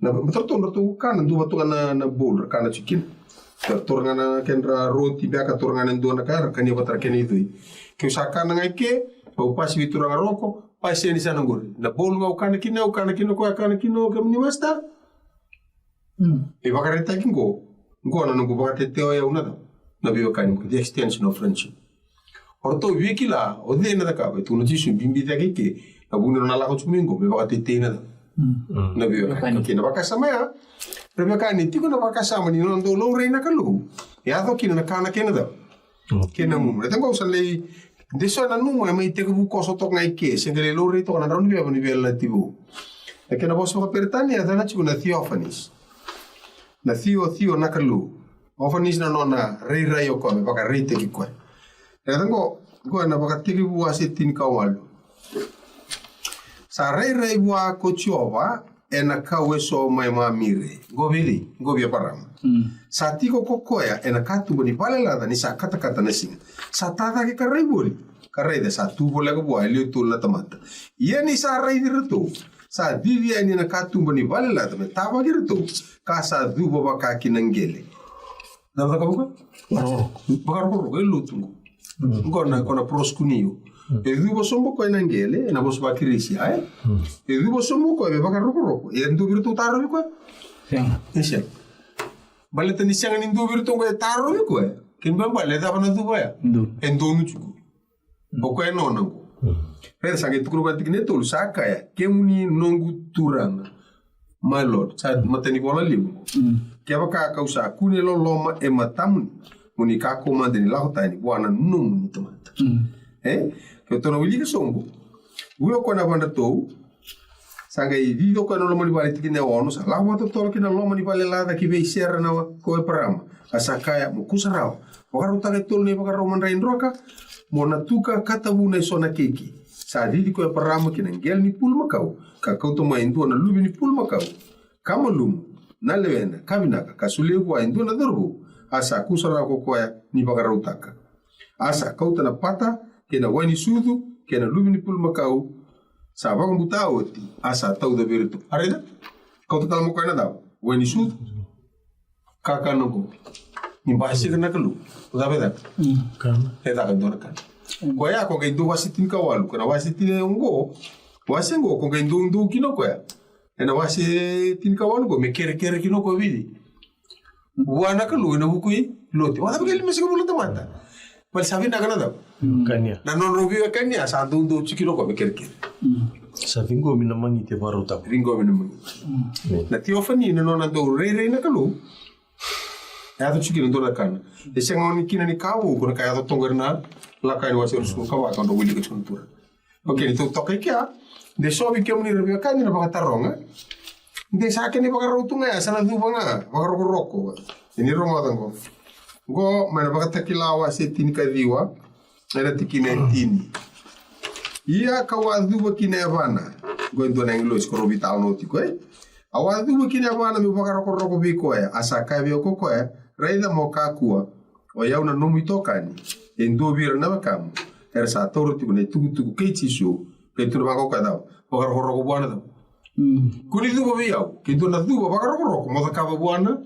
Speaker 1: na betul tu kan du batu na bol kana chikin turangana kendra roti biaka turangana ndona kara kani batar keni itu ke usakana ngaike au pasi bituranga roko pasi ni sana ngori na bol ngau kana kino ko kana kino kam ni masta e bakarita kingo ngona nungu bakate teo ya unada na biwa kani the extension of friendship orto wikila ode na ka betu no jisu bimbi take na bunero na la ko chumingo be bakate tena na biwa kani kina bakasama ya Rebecca ni tiko na bakasama ni nondo lo reina kalu. Ya to kina na kana kena da. Kena mu. Reta ko sale deso na nu mai te ku ko so to ngai ke sengele lo re to na ron bia ni bia tibu. E kena boso ko pertani ya na chiku na Theophanis. Na Theo na kalu. Ophanis na nona re yo ko me baka re te ki ko. Reta ko na baka tiki bu asetin ka walu. Sa rai wa ko chiova ena kawe so mai mamire. Govili, govia parama. Sa tiko kokoya ena katu ni vale lada ni sa kata na singa. Sa tata ke karai boli. Karai de sa tubo laga bua elio tul na tamata. Ia ni sa rai dirto. Sa vivia ni na katu ni vale lada me tava dirto. Ka sa dubo baka kinangele. Nada ka buka? Bakar elu tungu. Kona proskunio. E dubo sombo ko inangele na bos bakirisi ai. E dubo sombo ko be bakar roko. E ndu virtu taro ko. Sia. Bale tani siang ni ndu virtu ko taro ko. Kin ba bale da bana dubo ya. Endo nu chuku. Boko e nona ko. Pera sange tukuru ka tikne tolu saka ya. Kemuni nongu turanga. My lord, sa matani bola limu. Kia baka kausa kune lo loma e matamuni. Muni ka komande ni lauta ni buana numu ni tomata. Ke tono wili ke sombo. Uyo ko na banda tou. Sanga I vivo ko no loma ni bale tikine ono sa lawa to tolo kina loma ni bale lada ki be share na ko e parama. Asakaya mo kusarao. Bakaruta ke tolo ni bakaro man rain roka. Mona tuka katabu na sona keki. Sa didi ko e parama kina ngel ni pulma kau. Ka kau to mai ndo na lubi ni pulma kau. Kama lumu na lewena kabinaka kasuleku wa ndo na dorgo. Asa kusara ko koya ni bagarutaka. Asa kau tana pata kena wani sudu kena lubi ni pulma kau. Sa baga mutao ti asa tau da virtu. Areda kau tala mo kana daw wani sudu kaka noko. Ni basi kana kalu. Uda beda.
Speaker 3: Kana.
Speaker 1: Eta ka dona kana. Koya ko ke ndo wasitin kawalu kana wasitin ngo. Wasengo ko ke ndo kino koya. Ena wasi tin kawalu ko me kere kino ko vidi. Wana kalu na bukui lote. Wala bigel mesiko bulo tamata. Pal sabi na kana daw.
Speaker 3: Kanya.
Speaker 1: Na non rovi kanya sa ndo chikino ko me kere.
Speaker 3: Sa vingo mina mangi te varuta.
Speaker 1: Ringo me namangi. Na tiofani na nona do re na kalu. Ya to chikino ndo na kana. E senga ni kina ni kawu ko na kaya to tongerna la kai wasi rusko kawa ka ndo wili ke chuntura. Okay, ni to tokai kia. De sobi ke muni rebi kanya na bakatarronga. De sa ke ni bakarutunga ya sana du banga bakaroko. Ini ronga tango. Go mana bakatakila wasi tin kadiwa. Era tikine tini. Ia kawadhu bakine vana. Go ndo na English ko vital notiko Awadhu bakine vana mi bakaroko biko asa kabe ko raida mokakua. O yauna nomi tokani. Endo vira na makamu. Era sa toro tiko ne tugu keitisu. Ke tu ba ko kada. Bakaroko buana da. Kuni du ba yau. Ke do na du bakaroko mo da ka buana.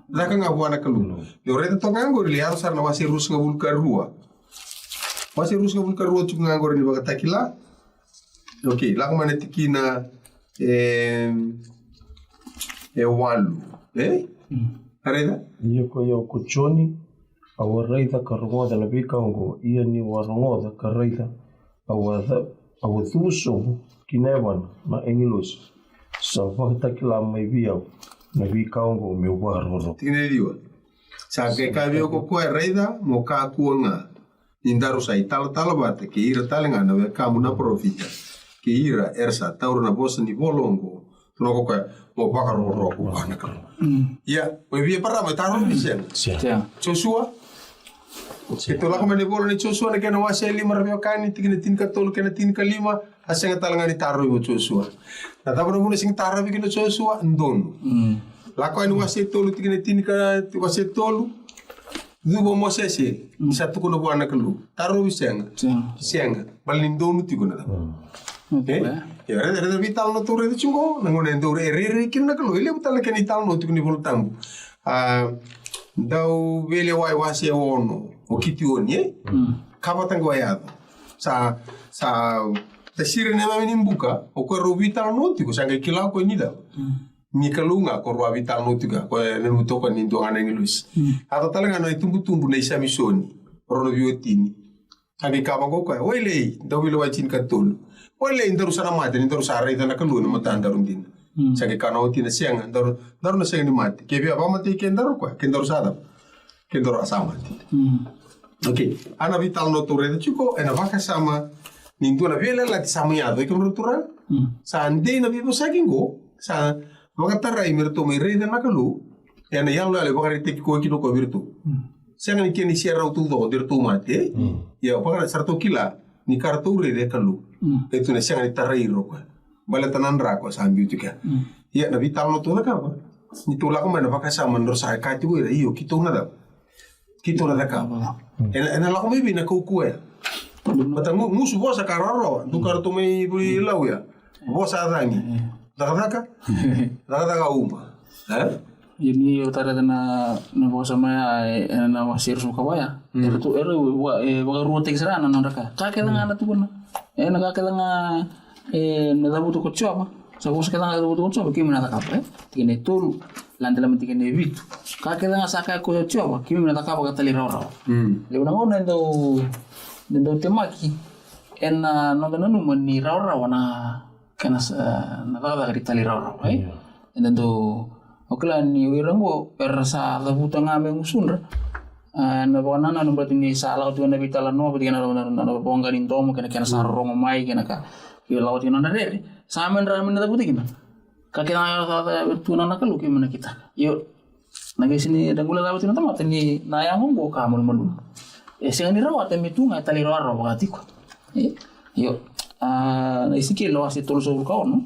Speaker 1: Da ka buana kaluno. Yo reda tongango ri harus na wasi rus ngabul karua. Wasi rus ngabul karua tu ngangor ni bakatakila. Okay, la mana tikina walu. Areda?
Speaker 3: Ia ko yo kuchoni awa raida karongoda na bikango ia ni warongoda ka raida awa thuso kinevan na English. Sa bakatakila mai biau na bikango me waroro.
Speaker 1: Tikine diwa. Sa ke kabio ko raida mo ka kuanga. Indaru sa itala bate ke ira talenga na kamu na profita. Ke ira ersa tauro na bosa ni bolongo. Tunoko ko mo bakaroro ko ana ka. Ya, we via para me taro ni sen.
Speaker 2: Sia.
Speaker 1: Joshua. Ito la kama ni bolo ni Joshua na kena wasa lima rabio kani tikine tin ka tolu kena tin ka lima asenga talanga ni taro yo Joshua. Na tapo na sing taro bi kena Joshua ndon. La ko ni wasa tolu tikine tin ka wasa tolu. Dubo mosese satu kono buana kalu. Taro bisenga. Senga. Balin ndonu tikuna da. Ya reda vital no tore de chungo ngone ndore re kinna kalu ile butal ken vital no tikuni voltambu. Dau vele wai wase ono o kiti oni kabatang wayado. Sa tasire ne mami nimbuka o ko vital no tiku sanga kila ko ni da. Ni kalunga ko ro vital no tiku ko ne mutoko ni ndo ana English. Ata talanga no tumbu na isa misoni rono biotini. Ani kabango ko wele dau vele wai chin katol. Wale indaru sana mate indaru sara ita na kalu na matan darun din. Sagi kanau tina siang daru na siang ni mate. Kebi apa mate ke indaru ko ke indaru sada. Ke indaru asama ti. Okay, ana vital no tore de chuko ena vaka sama nindu na vela la sama ya do ke mrutura. Sa ande na vivo sagingo sa vaka tarai merto me re na kalu. Ena yang le vaka rite ko kino ko virtu. Siang ni keni sierra tu do dirtu mate. Ya vaka sarto kila ni kartu re de kalu. Itu na siang ni tarai ro ko. baletanan rako sambil juga. Ya nabi tal no tula ka. Ni tula ko man napakasama ndor sa kati ko iyo kito na da. Kito na da ka. Ena la ko may binakuku ya. Patang musu bosa kararo, tu kartu may lau ya. Bosa adani. Daga uma.
Speaker 2: Ini utara na bosa maya na wasir suka waya. Itu wa ruote serana nandaka. Kakela ngana tu kuna. Na kakela na dabu tu kochoba. Sa bosa kela dabu tu kochoba kimi na takapa. Tikene tulu landela mentikene vitu. Kakela ngasaka kochoba kimi na takapa katali rawa. Leo na ngona ndo temaki ena nonda nanu ni rawa na kana na daga ritali rawa ai ndo okla ni wirango persa la buta ngame musundra na bona na berarti ni sala tu na vitala no berarti na bonga ni ndomo kana sarong mai kana ka yo laut ni na re samen ramen na buti gimana kakena tu na nakalu gimana kita yo nagi sini dangula laut ni tamat ni na yang ngombo ka mulu sing ni rawa temi tunga tali rawa wakati ko yo na isiki lo asi tolo so ka no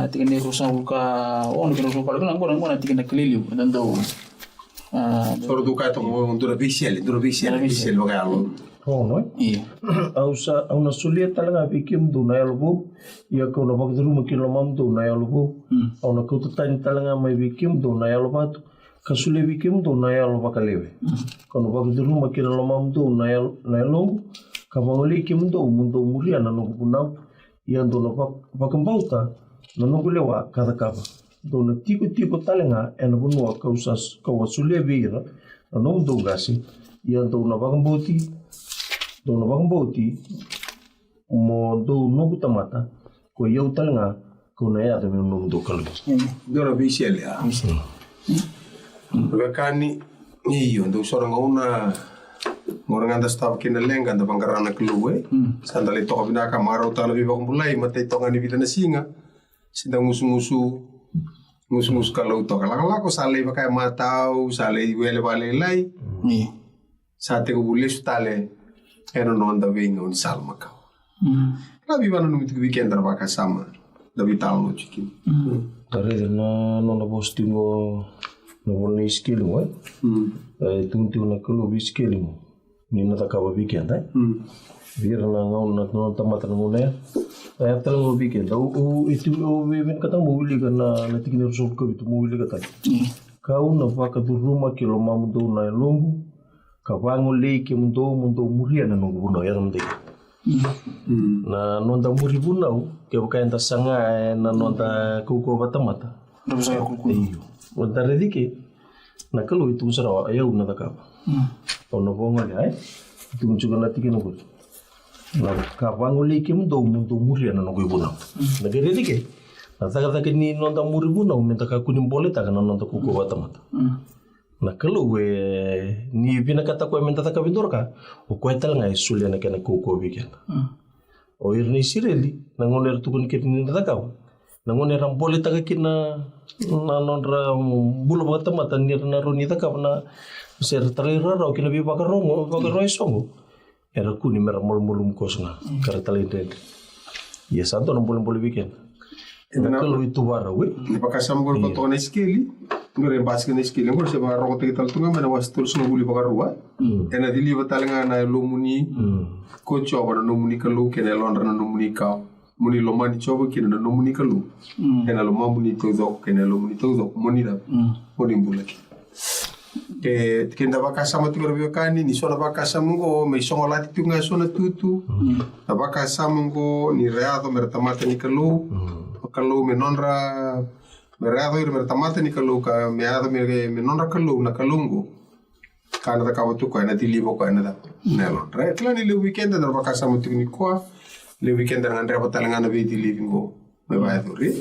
Speaker 2: tikene rusa ka on ke rusa ka ngona tikene keliliu ndando
Speaker 1: soro du ka to ndura visual bagalo
Speaker 3: no ausa una sulia talanga bikim do na yalbo ya ko na bagdru makilo mam do na yalbo ona ko tan talanga mai bikim do na yalbo kasule bikim do na yalbo bakalewe kono bagdru makilo mam do na yalbo kamangoli kim do mundo muria na no punau ya do no bakambauta no no kulewa kada kaba do na tipo talanga ena bunwa kausas kawasule bira no do gasi ya do na bakambauti mo do no kutamata ko yau talanga ko na ya do no do kalu
Speaker 1: do na visual ya bekani iyo ndo soronga una ngorang anda staf kina lenga anda bangkarana keluwe sandali toka bina kamara utala biba kumbulai mate tonga ni bida na singa sinda ngusu kalau toka lako sale pakai matau sale wele wale lai sate ko bule sutale eno no anda venga un salma kau la biba no numitu weekend baka sama da vital no chikin
Speaker 3: tare na no postingo no bonni skill tuntu na kulu skill ni na takaba weekend biar na ngau na tamata na muna ay talaga weekend itu even kata muli kana na tikin result ko itu muli kata kau na vaka tu rumah kilo mamundo na longu ka bango leke mundo muria na nungu buno ya namde na nonda muri buno ke baka enta sanga na nonda kuko batamata iyo wanda redike na kalau itu sarawa ayau na takaba ono bonga ai itu juga na tikin ko na ka bango leke mundo muria na nungu buno na redike na taka ni nonda muri buno menta ka kunim boleta kana nonda kuko batamata na kalau ni bina kata ko menta taka bindor ka o ko etal ngai sulia na kana kuko weekend o irni sireli na ngoner tukun kitni na taka na ngoner am boleta ka kina na nonra bulu batamata ni na roni taka na ser trera ro kina bi bakarongo songo era kuni mer mulum kosna karatale ded ya santo no boleh weekend na kalau itu barawe
Speaker 1: ni pakasam gol ko to na skeli ngore basket na skeli ngor se ba ro te tal tunga mena wastur so buli bakarua ena dili batalanga na lumuni ko choba no muni kalu kene londra no muni ka muni lo mani choba kene no muni kalu ena lo muni to do kene lo muni to do muni da muni bulaki ke kenda bakasam tu gor kani ni sona bakasam ngo me songo lati tunga sona tutu na bakasam ngo ni reado mertamata ni kalu kalau menonra merado ir mertamata ni kalau ka meado menonra kalau na kalungo kana da kawatu ko na dilibo ko na da nelo re tlani le weekend na bakasa mo tikni ko le weekend na andre batalanga na be dilivingo me ba duri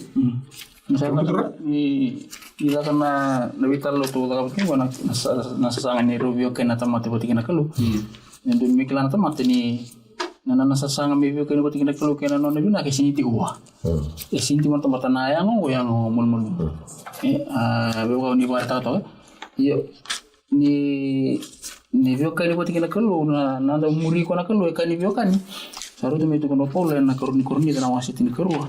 Speaker 2: misalnya ila kana na vital lo to da kawatu na sasanga ni rubio kana tamate botikina kalu ndo mikilana tamate ni na nasasanga mebio kene botikina kalu kena no nebina ke sini ti uwa sinti mo tamata na yang mul be ko ni ba ta to yo ni vyo kani botikina kalu na nanda muri ko na kalu kani vyo kani saru to metu kono pole na korni na wasiti ni kerua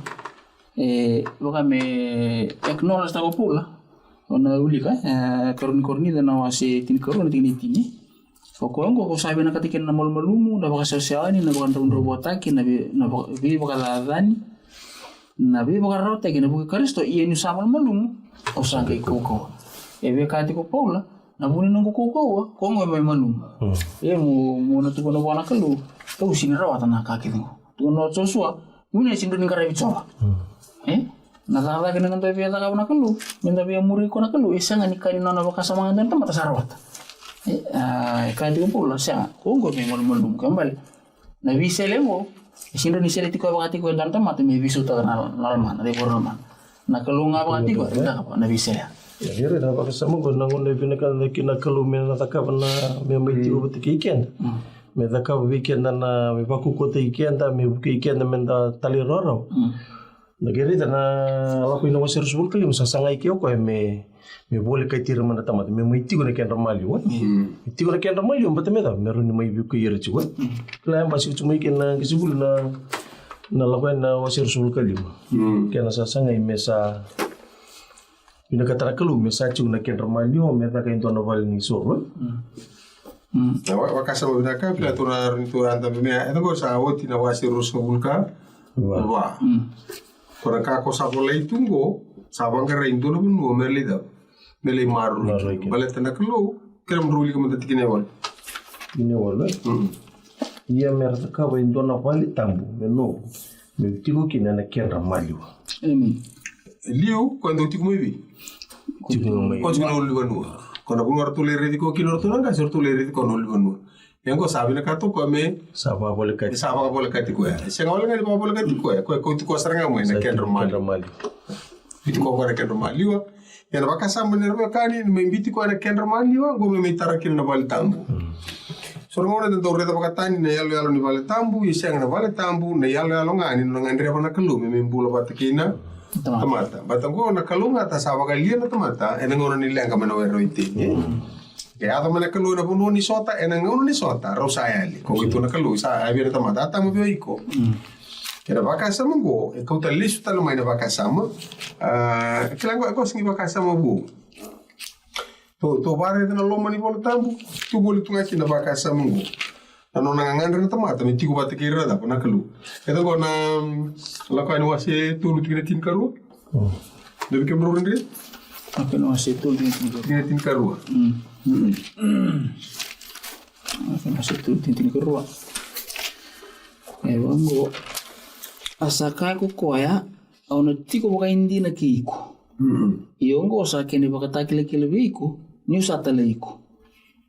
Speaker 2: baka me acknowledge ta ko pula ona ulika korni na wasi tin korni tini Fokongo ko sabi na katikin na malmalumu na baka sasyaani na baka ndong robotaki na bi baka ladani na bi baka rotaki na buka Kristo iya ni sa malmalumu o sangkay koko ebe kati ko Paula na buni nang koko kongo may malum mo na tuko na wana kalu to sinarawatan na kakitin ko tuko na Joshua muna sindo ni karabi chowa Nakala ka na ng tabi yata ka na kalu. Yung tabi yung muri ko na kalu. Isa nga ni kanina na baka sa mga ganito matasarwat. Kaya ko pula siya. Kung ko may malum kambal. Navisele mo. Sindo ni sila tiko bakati ko yung mati may visu ta na nalman. Ade ko naman. Nakalunga bakati ko. Rinda ka pa. Navisele.
Speaker 3: Ya hiri na baka sa mga nangun na binakan na kinakalumin na takap na may may tiyo pati kikian. May takap weekend na may pakukote ikian ta may bukikian na may taliroro. Nagiri na ako yung wasir sul kali masasangay kiyo ko me boleh kay tira man tamat me may tigo na kaya ramali wa tigo na kaya ramali wa batame da meron may biu ko yere chiwa kaya pasi cuma ikin na kisibul na lakuan na wasir sul kali kaya nasasangay me sa pinakatara kalu me sa chiu na kaya ramali wa me ta kay to novel ni so
Speaker 1: wakasa mabinaka pila turan tambe me ito ko sa awoti na wasir sul ka wa Kora kako sapo lai tunggo, sabang kara intu na pun merli da, merli maru. Balik tanda kelo, kira meruli kamu tadi kini awal.
Speaker 3: Kini awal, iya merta kau intu na wali tambu, meno, tigo kini na kera maliu.
Speaker 1: Liu, kuando tigo mai bi.
Speaker 3: Tigo mai.
Speaker 1: Kau cuma uli banua. Kau nak bungar tuleri di kau kini orang tu nangka sur tuleri di kau uli banua. Yang kau sabi na kato kau me
Speaker 3: saba boleh kati
Speaker 1: kau ya. Siang awal kan boleh kati kau ya. Kau itu kau serang kamu ya. Kian ramali. Itu kau kau kian ramali wa. Yang baka sama nerba kani membiti kau ada kian ramali wa. Kau memitara kian na balik tambu. Sorong orang tentu reta baka tani na yalo ni balik tambu. Siang na balik tambu na yalo ngani na ngandri apa na kalu. Memembula batakina. Tamata. Batang kau na kalu ngata sawa kalian na tamata. Enang orang nila ang kamana wero iti. Kaya ato man nakalu na puno ni sota, nanguno ni sota, rosayali. Kung ito nakalu, sa abir na tamata, tamo biyo iko. Kaya baka sama ko, ikaw talis talo may na baka sama. Kailan ko singi baka sama bu. To bare na loma ni bolo tambu, tu boli tu ngaki na baka sama ko. Ano nangangandra na tamata, may tigo bata kira da po nakalu. Ito ko na lakay na wasi tulot kinatin karu. Dabi ka bro rin rin?
Speaker 2: Ako na wasi tulot
Speaker 1: kinatin karu.
Speaker 2: Masih tu tintin kerua. Wango asaka ko koya au na tiko baka hindi na kiko. Iongo sa kene baka takile kile biko ni usata leiko.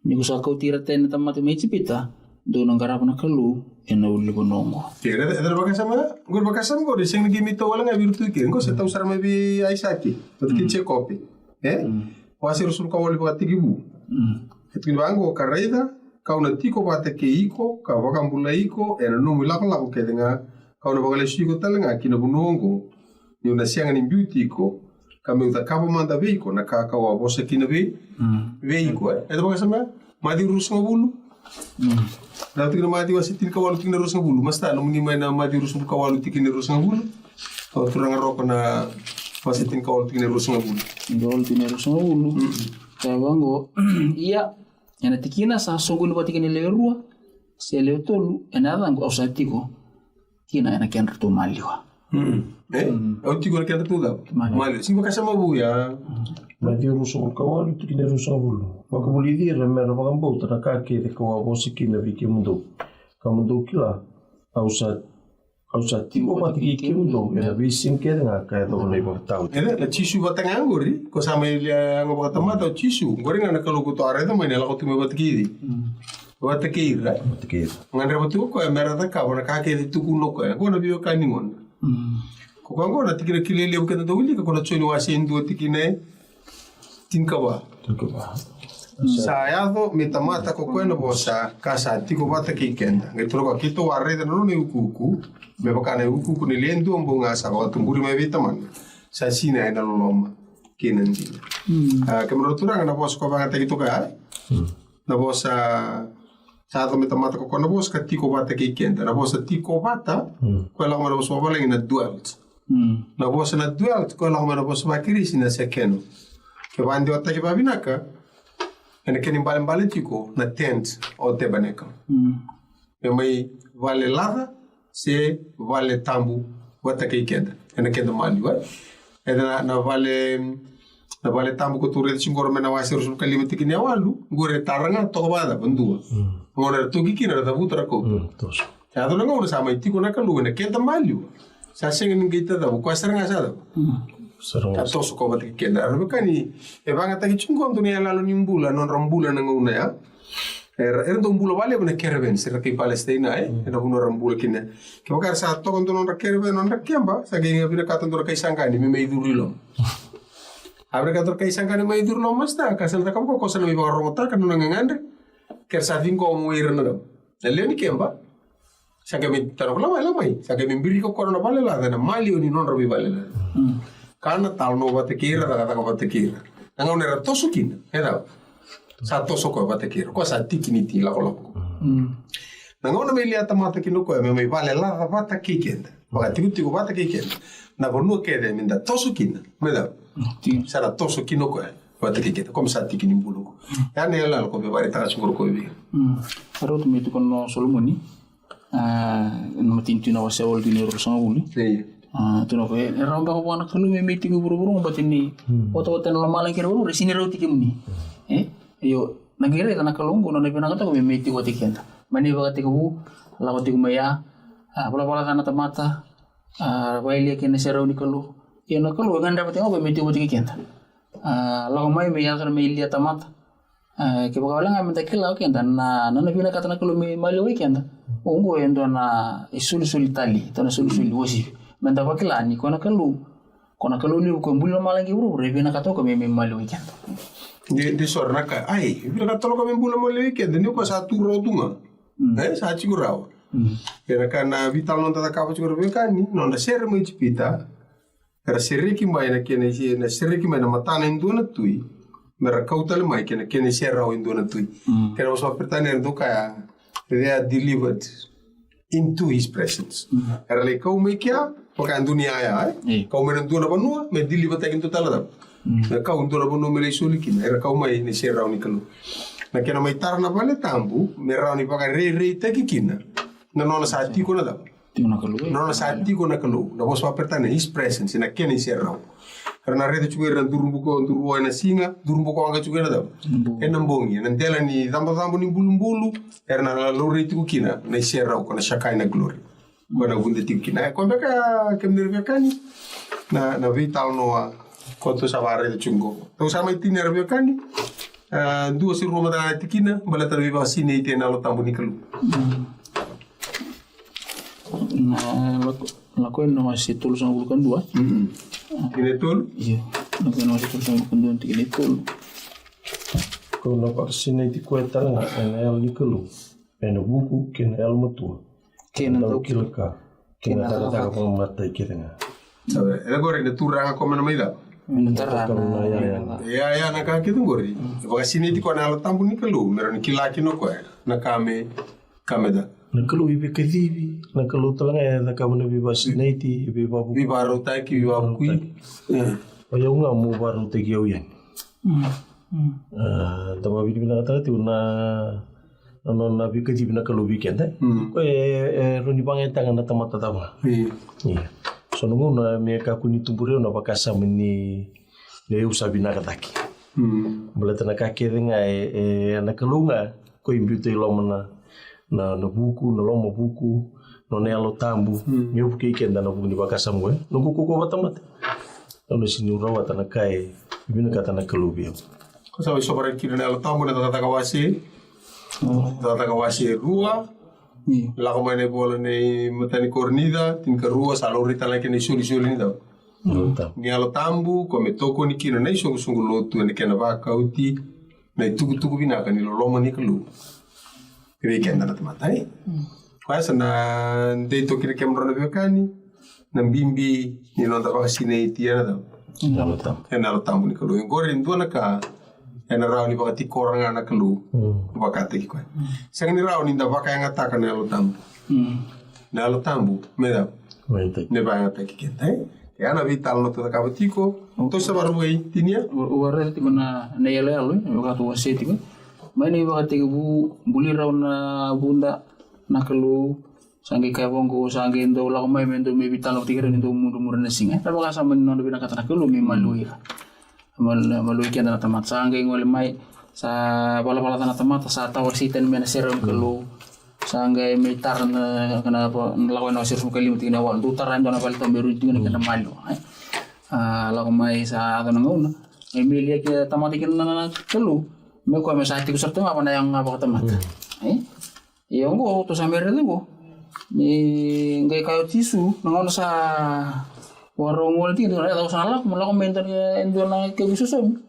Speaker 2: Ni ko sa ko tira tena tamate mai cipita do nang garap na kalu ena uli bonongo.
Speaker 1: Kira ada baka sama, gua baka sama ko diseng ni gimito wala nga biru tu kira ko sa tau sar mai bi aisaki. Pat kinche kopi. Wasi rusul ka wali baka tigibu. Ketimbang kareda kau na tiko bate ke iko kau bakam bula iko ena no milak lak ke denga kau na bagale siko talenga kina bunongo ni una sianga ni beauty ko kami uta kapa manda veiko na ka kau abose kina veiko eta baka sama madi urus ngabulu na tingna madi wasitin kawalu tingna urus ngabulu masta no muni mai na madi urus kawalu tingna urus ngabulu kau turang roko na wasitin kawalu tingna urus ngabulu
Speaker 2: Gol tingna urus ngabulu Tawango, iya, yana tikina sa songo ni batikini leerua, se leotolu, enadang au satiko, kina yana kian ratu maliwa.
Speaker 1: Au tiko na kian ratu da, maliwa. Sing baka sama bu ya.
Speaker 3: Mati rusong kawalu tikina rusong bulu. Baka buli dira mera baka mbauta na kake de kawa bosi kina viki mundo. Kamundo kila, au sa tiko batiki kimundo, yana visin keda nga kaya to na ibang tao.
Speaker 1: Na chisu batang angori, ko sama ilia ang baka tamata chisu. Gori nga nakalugo to areda may nala ko tume batikidi. Batikira. Ngandra batu ko mera ta ka bona kake de tukuno ko ko na biyo kaningon. Ko ko na tikina kilele ko na dawili ko na choino asin do tikine tinkawa. Sayado mitamata ko kweno bosa kasa tiko bata kikenda. Ngetro ko kito areda no ne ukuku. Me baka na ukuku ni lendo mbonga sa ko tumburi me vitaman. Sa sina ina loloma kinandi. Kamero turang na bosa ko banga tiki to ka. Na bosa sa mitamata ko na bosa ka tiko bata kikenda. Na bosa tiko bata ko la mo bosa wala ina dual. Na vosa na duel ko la mana vosa makirisi na sekeno. Ke vandi wata ke babinaka. Ene keni mbale tiko na tent o te baneka. Me mai vale lava se vale tambu wata ke kenda. Ene kenda mali wa. Ena na vale tambu ko ture singoro mena wasi rusul kalima tikini awalu gore taranga to bada bandua. Ngora to kikina da butra ko.
Speaker 3: Tos.
Speaker 1: Ya to ngora sama itiko na kalu ene kenda mali wa. Sa singin ngita da ko saranga sa da.
Speaker 3: Sarang.
Speaker 1: Atau suka batik kenda. Arbe kani e banga ta kichungo dunia lalu nimbula non rambula na nguna ya. Era do mbula vale bena kerben sira ki Palestina era uno rambula kina. Ke bakar sa to kondo non kerben non rakemba sa ge ngabina katan do kai sangani me idurilo. Abre kator kai sangani me idurilo masta kasan ta kam ko kosan me ba romota kan non ngande. Ker sa vingo mo ira na do. Leoni kemba. Sa ge me taro la mai. Sa ge me biri ko korona vale la na mali oni non robi vale la. Karena talno batekira da kata batekira. Nanga unera tosukin, era. Sa tosoko batekira. Ko sa tikiniti la koloko. Nanga una melia tamata kinoko me mai vale la bata kikenda. Baka tiku bata kikenda. Na bonu kede minda tosukin. Meda. Sara tosukin ko bata kikenda. Kom sa tikini buluko. Ya ne la ko be bari ta sungur ko be.
Speaker 2: Aro tu metu kono Solomoni. No tintu na wasawol dinero sanguli. Tu nak ramai kau anak selalu meeting buru-buru macam ni. Foto-foto dalam malam kira buru resini roti kemuni. Yo negara tanah kalunggu nona pernah kata kau meeting waktu kian. Mani waktu kau lawan tiku maya. Bola-bola tanah temata. Waili kian serau ni kalu. Kian nak kalu kan dapat tengok kau meeting waktu kian. Lawan mai maya kan mai lihat temata. Kau kalau nggak minta kilau kian dan nona pernah kata nak kalu mai lihat kian. Unggu yang tu na isul-isul tali, tu na isul-isul wasif. Menda wakila ni kona kalu ni ko mbula malangi buru rebi na kato ko me malu weekend
Speaker 1: di sorna ka ai bira kato ko me mbula malu weekend ni ko sa turo tunga sa chigurao era kana vital non tata kapo chiguro bekani non da ser mo chipita era seriki mai na kene na seriki mai na matana induna tui mera kautal mai kene serao induna tui kera so pertane nduka they are delivered into his presence. Era le kau me kia pakai dunia ya, kau menentu na banua, me dili batakin tu talada. Kau untuk na banua me le sulikin, era kau mai ni serau ni kalu. Na kena mai tar na vale tambu, me rau ni pakai re takikina. Na nona saati ko na da. Nona saati ko na kalu. Na bos papertane his presence na kena serau. Karena rete juga ran durumbuko na singa, durumbuko anga juga na da. Enambongi, nandela ni dambo ni bulu-bulu, erna la lori tiku kina, na serau kona shakai na glory. Kona gunde tiku kina. Kwa mbeka kemnervekani, na vital noa koto savare de chungo. Tau sama iti nervekani, dua si rumah tangga tikina, bala terviva sini ite na lo tambu ni kalu.
Speaker 2: Lakuin masih tulus sama bukan dua.
Speaker 1: Ini tul?
Speaker 2: Iya. Lakuin masih tulus sama bukan dua untuk ini tul.
Speaker 3: Kalau nak sini di kueta na el ni kalu. Ena buku kena el matua.
Speaker 2: Kena tahu
Speaker 3: kilka. Kena tak mata kena.
Speaker 1: Sabe, era gore de turanga como na meida. Ya na ka kitu gore. Baka sini di kona ala tambu ni kalu, mero ni kilaki no ko na kameda.
Speaker 3: Nakalu ibe kadibi, nakalu talanga ya nakabuna biba sineti, biba buku.
Speaker 1: Biba rotaki, biba bukui.
Speaker 3: Oya unga mu baru tegi au yan. Tama bibi na kata tu na bi kadibi nakalu weekend ko roni bangai tangan na tamata tama. Iya. So nungu na me ka kuni tumpure na bakasa meni le usabi na kataki. Bala tana ka kedenga nakalu nga ko imbute lomana na buku na lomo buku no nelo tambu mi buku kenda na buku ni bakasa mwe no buku ko batamata no sini urawa tana kai bina kata na kalubi
Speaker 1: ko sabi sobare kiri nelo tambu na tata kawasi rua la ko mane bola ne matani cornida tin ka rua salorita la ke ni suli ni da ni alo tambu ko me toko ni kina na sungu lotu ne kena baka uti na tuku bina ka ni lomo ni kalu weekend na teman-teman. Kaya sana dito kira kemro na bekani, nambimbi ni nonta pa sine itia na daw. Ena tambu ni kalu. Yung gore ndo na ka ena raw ni bakati korang na kalu. Bakate ki ko. Sang ni raw ni da baka yang ataka na tambu. Na tambu me da. Ne banga ta kikenta. Ya na vital no to kabatiko. To sa barway tinia.
Speaker 2: Uwara ti na yelo yalo wakatu waseti ko. Mani wakati bu buliraw na bunda nakalu sangi kabongo sangi ndo la ko may mendo may vital no tigre ndo mundo murana singa. Taba ka sa man no binakata nakalu mi malui. Malui kaya na tamat sangi ngol may sa bala-bala na tamat sa tawasitan men serum kalu sangai militar na kenapa lakukan wasir semua kali mungkin awal tu taran dona balik tahun baru itu kena malu, laku mai sa atau nangauna, Emilia kita tamatikin na kelu, mereka masih hati kusar tu apa na yang apa tamat, iya enggak tu sambil itu enggak, ni enggak kayu tisu, nangauna sa warung wal itu tahu salah, malah komentarnya endor na kebususan.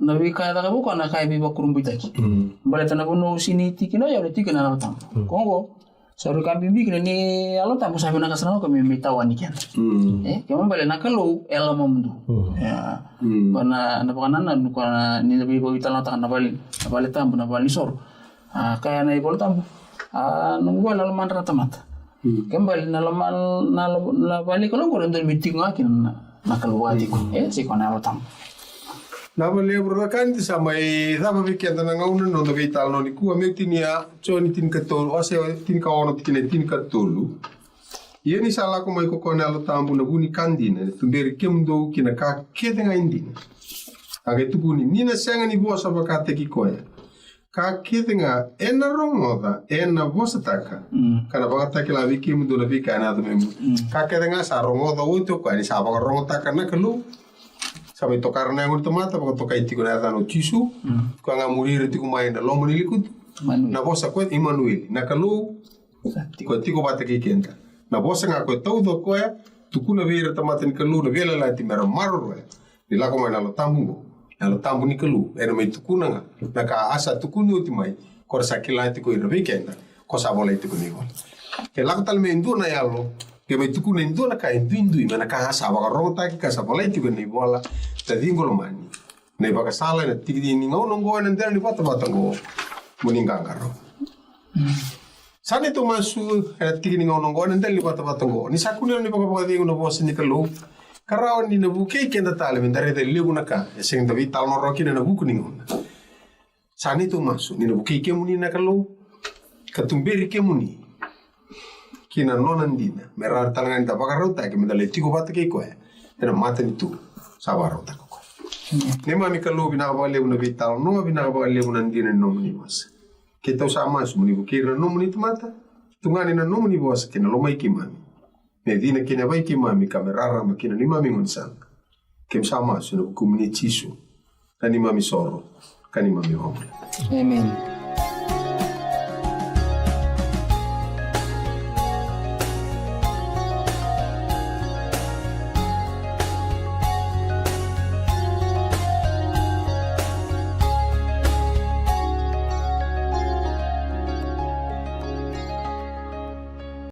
Speaker 2: Nabi kaya taka bukan na kaya biba kurumbi taki. Balita na puno siniti kina ya udah tiga na tam. Kongo saru kami bikin ni alo tam sabi na kasana kami mitawan ikan. Kaya balik na kalau ela mamundu. Ya. Bana na pakanan na nukana ni nabi bawa ital na takan na balik tam na balik sor. Kaya na ibol tam. Nunggu lalu mantra tamat. Kembali na laman na balik kalau kurang dari meeting ngakin na kaluwati ko. Si kona alo tam.
Speaker 1: Nama lebro kan ti samai daba bikian na ngauna no do vital no ni ku ame tinia choni tin katolu ase tin ka ono tin katolu. Ye ni sala ko mai ko kona alo tambu na buni kandina tumberi kemdo kina ka kedenga indina. Age tukuni nina sanga ni bosa bakate ki koya. Ka kedenga ena rongoda ena bosa taka. Kana bakata ki la bikim do la bika na do memu. Ka kedenga sa rongoda uto ka ni sa baka rongota kana kalu. Sampai tokar na ngur tomata baka tokai tiko na tano tisu. Ko nga murir tiko mai na lomo ni likut. Na bosa ko Emmanuel na kalu ko tiko bata ki kenta. Na bosa nga ko tau do ko ya tukuna vira tomata ni kalu na vela la ti mera marro. Ni la ko mai na lo tambungo. Na lo tambu ni kalu ena mai tukuna nga. Na ka asa tukuni uti mai ko sa kila tiko ira weekend. Ko sa bola tiko ni gol. Ke la ko tal me ndu na yalo. Ke mai tukuna ndu na ka ndu mana ka asa baka rota ki ka sa bola tiko ni bola. Tadi ngolo mani, ne baka sala na tigi ni ngau nongo na ndera ni bata ngo muningang karo. Sani to masu na tigi ni ngau nongo na ndera ni bata ngo. Ni sakuni ni baka di ngono bosa ni kalu. Karawan ni nabu kei kenda tale mendare de liu na ka. Sing tabi tal no roki na nabu kuning ngona. Sani to masu ni nabu kei kemuni na kalu. Katumberi kemuni. Kina nonandina. Merar talangan ta baka rota ke mendale tigo bata kei koe. Ena mata ni tu. Sabar otak ko. Ne mami kalau binakabale una vital no binakabale una ndine no muni mas. Kita usama muni bukira no muni mata. Tungani na no muni bos kina lo mai kimami. Ne dina kina bai kimami kamerara makina ni mami ngonsan. Kem sama sunu kumuni tisu. Kani mami soro. Kani mami homo.
Speaker 2: Amen.